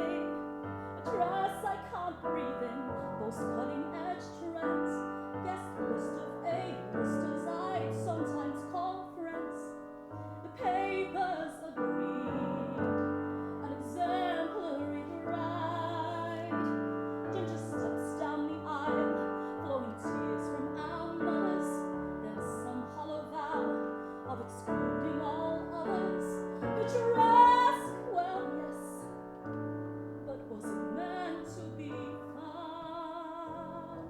A dress I can't breathe in, those cutting edge trends. Guest list of A-listers I'd sometimes call friends. The papers agreed, an exemplary bride. Ginger steps down the aisle, flowing tears from our mothers, then some hollow vow of excluding all others. The dress, well, yes, but was it meant to be fun?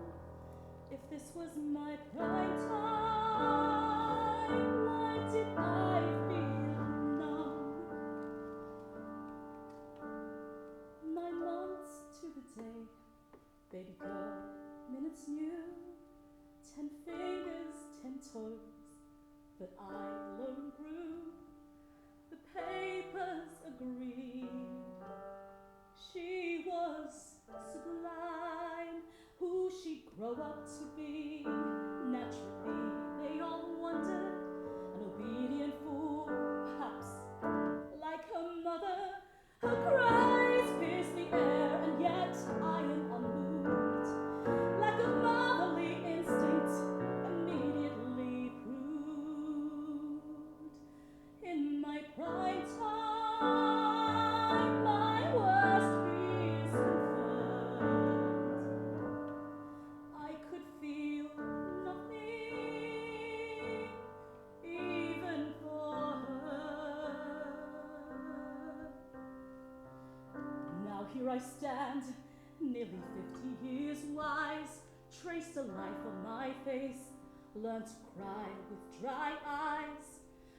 If this was my prime time, why did I feel numb? 9 months to the day, baby girl, minutes new, 10 fingers, 10 toes, but I alone grew. The papers agreed, she was sublime. Who she'd grow up to be, naturally they all wondered. An obedient fool, perhaps, like her mother. Her cries pierce the air, and yet I am unmoved. Like a motherly instinct, immediately proved. In my prime time, my worst fears confirmed. I could feel nothing, even for her. Now here I stand, nearly 50 years wise, traced a life on my face, learned to cry with dry eyes.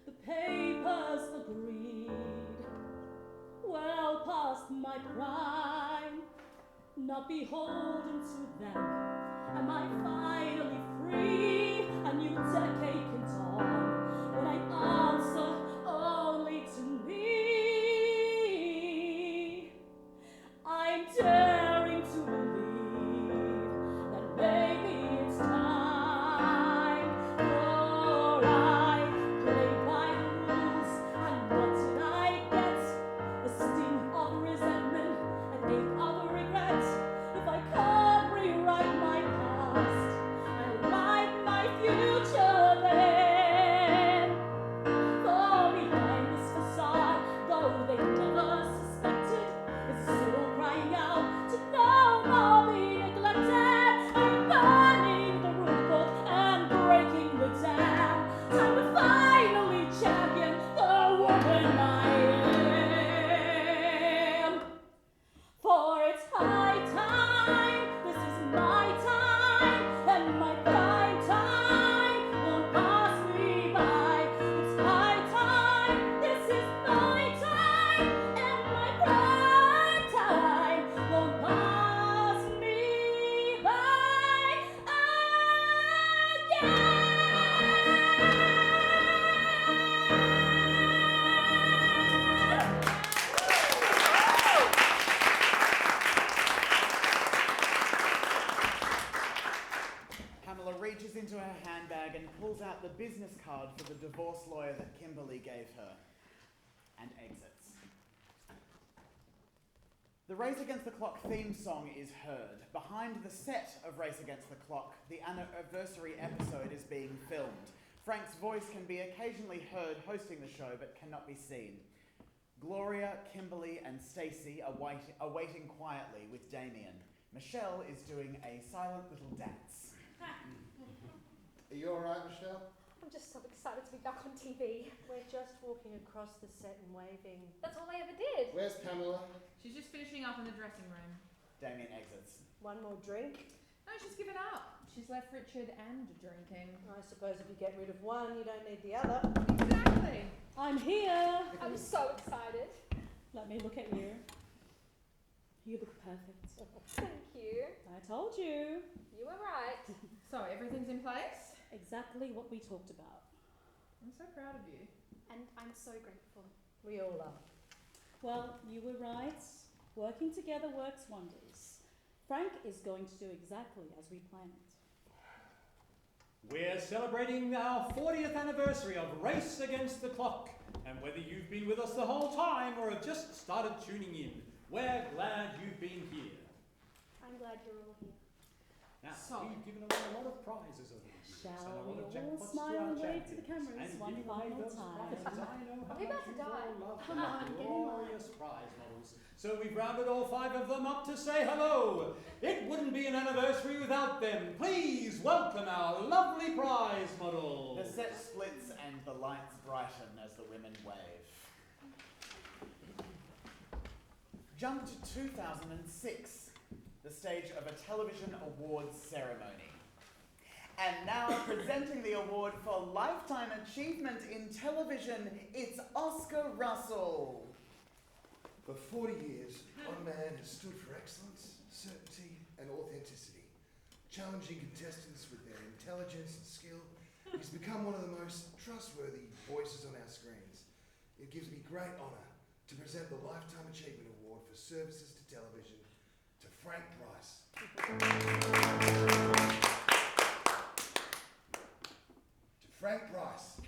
The papers agreed, well past my prime, not beholden to them. Am I finally free? A new decade can dawn when I answer only to me. I'm daring to believe that maybe it's time, for I played by the rules, and what did I get? The sting of resentment, an ache of regret. that Kimberly gave her, and exits. The Race Against the Clock theme song is heard. Behind the set of Race Against the Clock, the anniversary episode is being filmed. Frank's voice can be occasionally heard hosting the show, but cannot be seen. Gloria, Kimberly, and Stacey are waiting quietly with Damien. Michelle is doing a silent little dance. Are you alright, Michelle? I'm just so excited to be back on TV. We're just walking across the set and waving. That's all I ever did. Where's Pamela? She's just finishing up in the dressing room. Damien exits. One more drink. No, she's given up. She's left Richard and drinking. I suppose if you get rid of one, you don't need the other. Exactly. I'm here. I'm so excited. Let me look at you. You look perfect. Thank you. I told you. You were right. So, everything's in place? Exactly what we talked about. I'm so proud of you. And I'm so grateful. We all are. Well, you were right. Working together works wonders. Frank is going to do exactly as we planned. We're celebrating our 40th anniversary of Race Against the Clock. And whether you've been with us the whole time or have just started tuning in, we're glad you've been here. I'm glad you're all here. Now, So- we've given away a lot of prizes over the years. Shall and a lot we of all jackpots smile to our and wave to the champions. cameras And one giving away final those time? prizes, I know how Are we much about to you die? all love Come the on, get in line. glorious prize models. So we've rounded all 5 of them up to say hello. It wouldn't be an anniversary without them. Please welcome our lovely prize models. The set splits and the lights brighten as the women wave. Jump to 2006, the stage of a television awards ceremony. And now presenting the award for Lifetime Achievement in Television, it's Oscar Russell. For 40 years, one man has stood for excellence, certainty, and authenticity, challenging contestants with their intelligence and skill. He's become one of the most trustworthy voices on our screens. It gives me great honour to present the Lifetime Achievement Award for Services to Television to Frank Price. To Frank Price.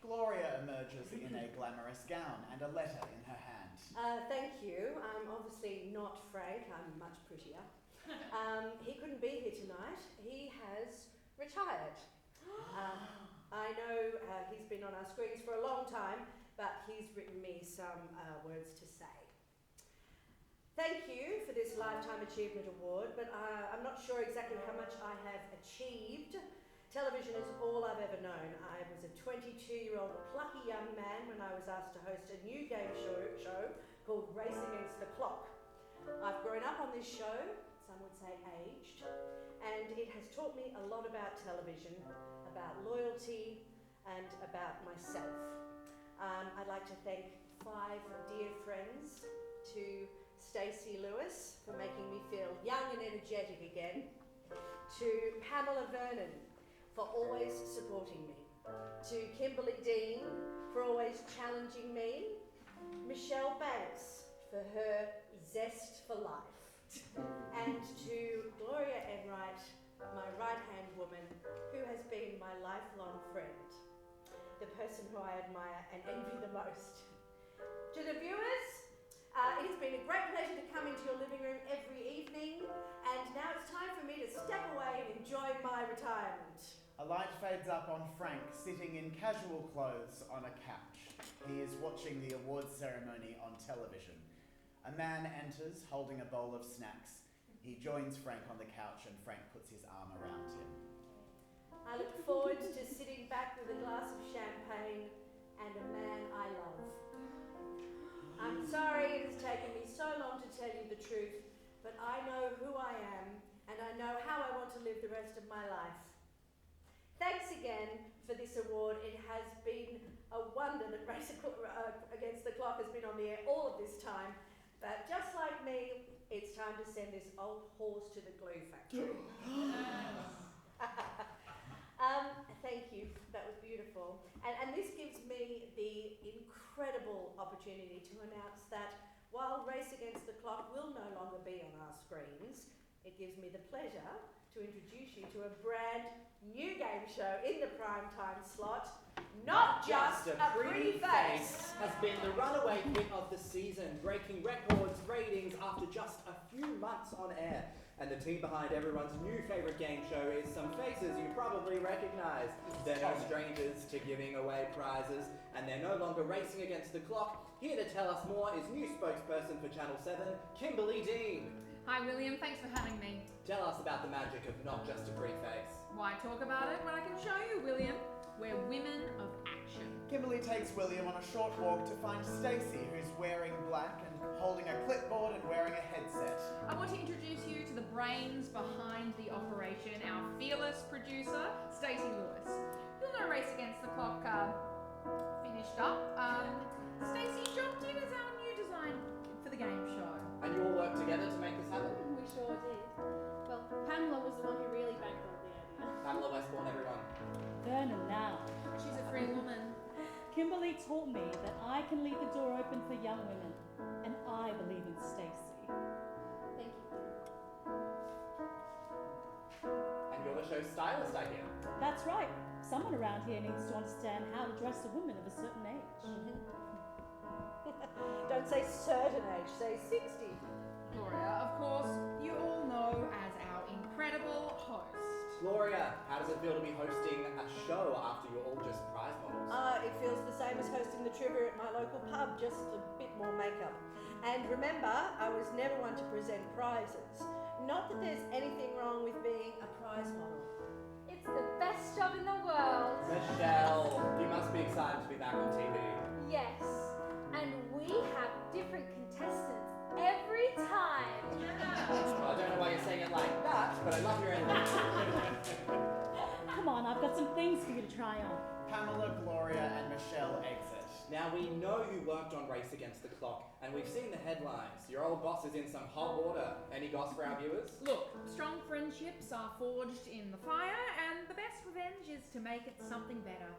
Gloria emerges in a glamorous gown and a letter in her hand. Thank you. I'm obviously not Frank. I'm much prettier. He couldn't be here tonight. He has retired. I know he's been on our screens for a long time, but he's written me some words to say. Thank you for this Lifetime Achievement Award, but I'm not sure exactly how much I have achieved. Television is all I've ever known. I was a 22-year-old plucky young man when I was asked to host a new game show called Race Against the Clock. I've grown up on this show, some would say aged, and it has taught me a lot about television, about loyalty, and about myself. I'd like to thank 5 dear friends, to Stacey Lewis for making me feel young and energetic again, to Pamela Vernon for always supporting me, to Kimberly Dean for always challenging me, Michelle Banks for her zest for life, and to Gloria Enright, my right-hand woman, who has been my lifelong friend, the person who I admire and envy the most. To the viewers, it has been a great pleasure to come into your living room every evening, and now it's time for me to step away and enjoy my retirement. A light fades up on Frank sitting in casual clothes on a couch. He is watching the awards ceremony on television. A man enters holding a bowl of snacks. He joins Frank on the couch and Frank puts his arm around him. I look forward to sitting back with a glass of champagne and a man I love. I'm sorry it has taken me so long to tell you the truth, but I know who I am and I know how I want to live the rest of my life. Thanks again for this award. It has been a wonder that Race Against the Clock has been on the air all of this time, but just like me, it's time to send this old horse to the glue factory. Thank you, that was beautiful. And this gives me the incredible opportunity to announce that while Race Against the Clock will no longer be on our screens, it gives me the pleasure to introduce you to a brand new game show in the primetime slot. Not just a pretty face has been the runaway hit of the season, breaking records, ratings after just a few months on air. And the team behind everyone's new favourite game show is some faces you probably recognise. They're no strangers to giving away prizes, and they're no longer racing against the clock. Here to tell us more is new spokesperson for Channel 7, Kimberly Dean. Hi, William. Thanks for having me. Tell us about the magic of Not Just a Pretty Face. Why talk about it when I can show you, William? We're women of action. Kimberly takes William on a short walk to find Stacey, who's wearing black and holding a clipboard and wearing a headset. I want to introduce you to the brains behind the operation, our fearless producer, Stacey Lewis. You'll know Race Against the Clock finished up. Stacey jumped in as our new design for the game show. And you all worked together to make this happen? We sure did. Well, Pamela was the one who really bankrolled the idea. Pamela Westbourne, everyone. Vernon now. She's a free woman. Kimberly taught me that I can leave the door open for young women, and I believe in Stacey. Thank you. And you're the show's stylist, I hear. That's right. Someone around here needs to understand how to dress a woman of a certain age. Don't say certain age, say 60. Gloria, of course, you all know as our incredible host. Gloria, how does it feel to be hosting a show after you're all just prize models? It feels the same as hosting the trivia at my local pub, just a bit more makeup. And remember, I was never one to present prizes. Not that there's anything wrong with being a prize model. It's the best job in the world. Michelle, you must be excited to be back on TV. Yes. And we have different contestants every time. Well, I don't know why you're saying it like that, but I love your energy. Come on, I've got some things for you to try on. Pamela, Gloria, and Michelle exit. Now, we know you worked on Race Against the Clock, and we've seen the headlines. Your old boss is in some hot water. Any goss for our viewers? Look, strong friendships are forged in the fire, and the best revenge is to make it something better.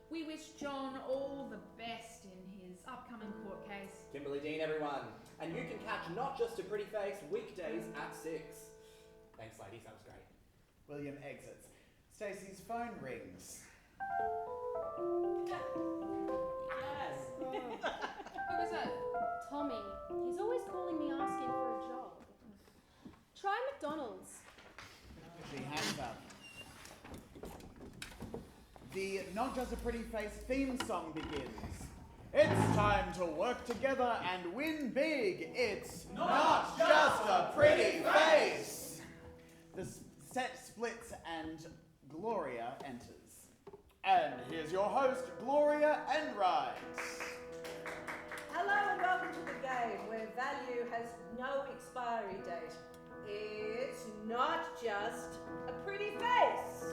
We wish John all the best in his upcoming court case. Kimberly Dean, everyone. And you can catch Not Just a Pretty Face weekdays at 6. Thanks, ladies. That was great. William exits. Stacey's phone rings. Yes. Who was it? Tommy. He's always calling me asking for a job. Try McDonald's. She hangs up. The Not Just a Pretty Face theme song begins. It's time to work together and win big. It's not just a pretty face. The set splits and Gloria enters. And here's your host, Gloria Enright. Hello and welcome to the game where value has no expiry date. It's not just a pretty face.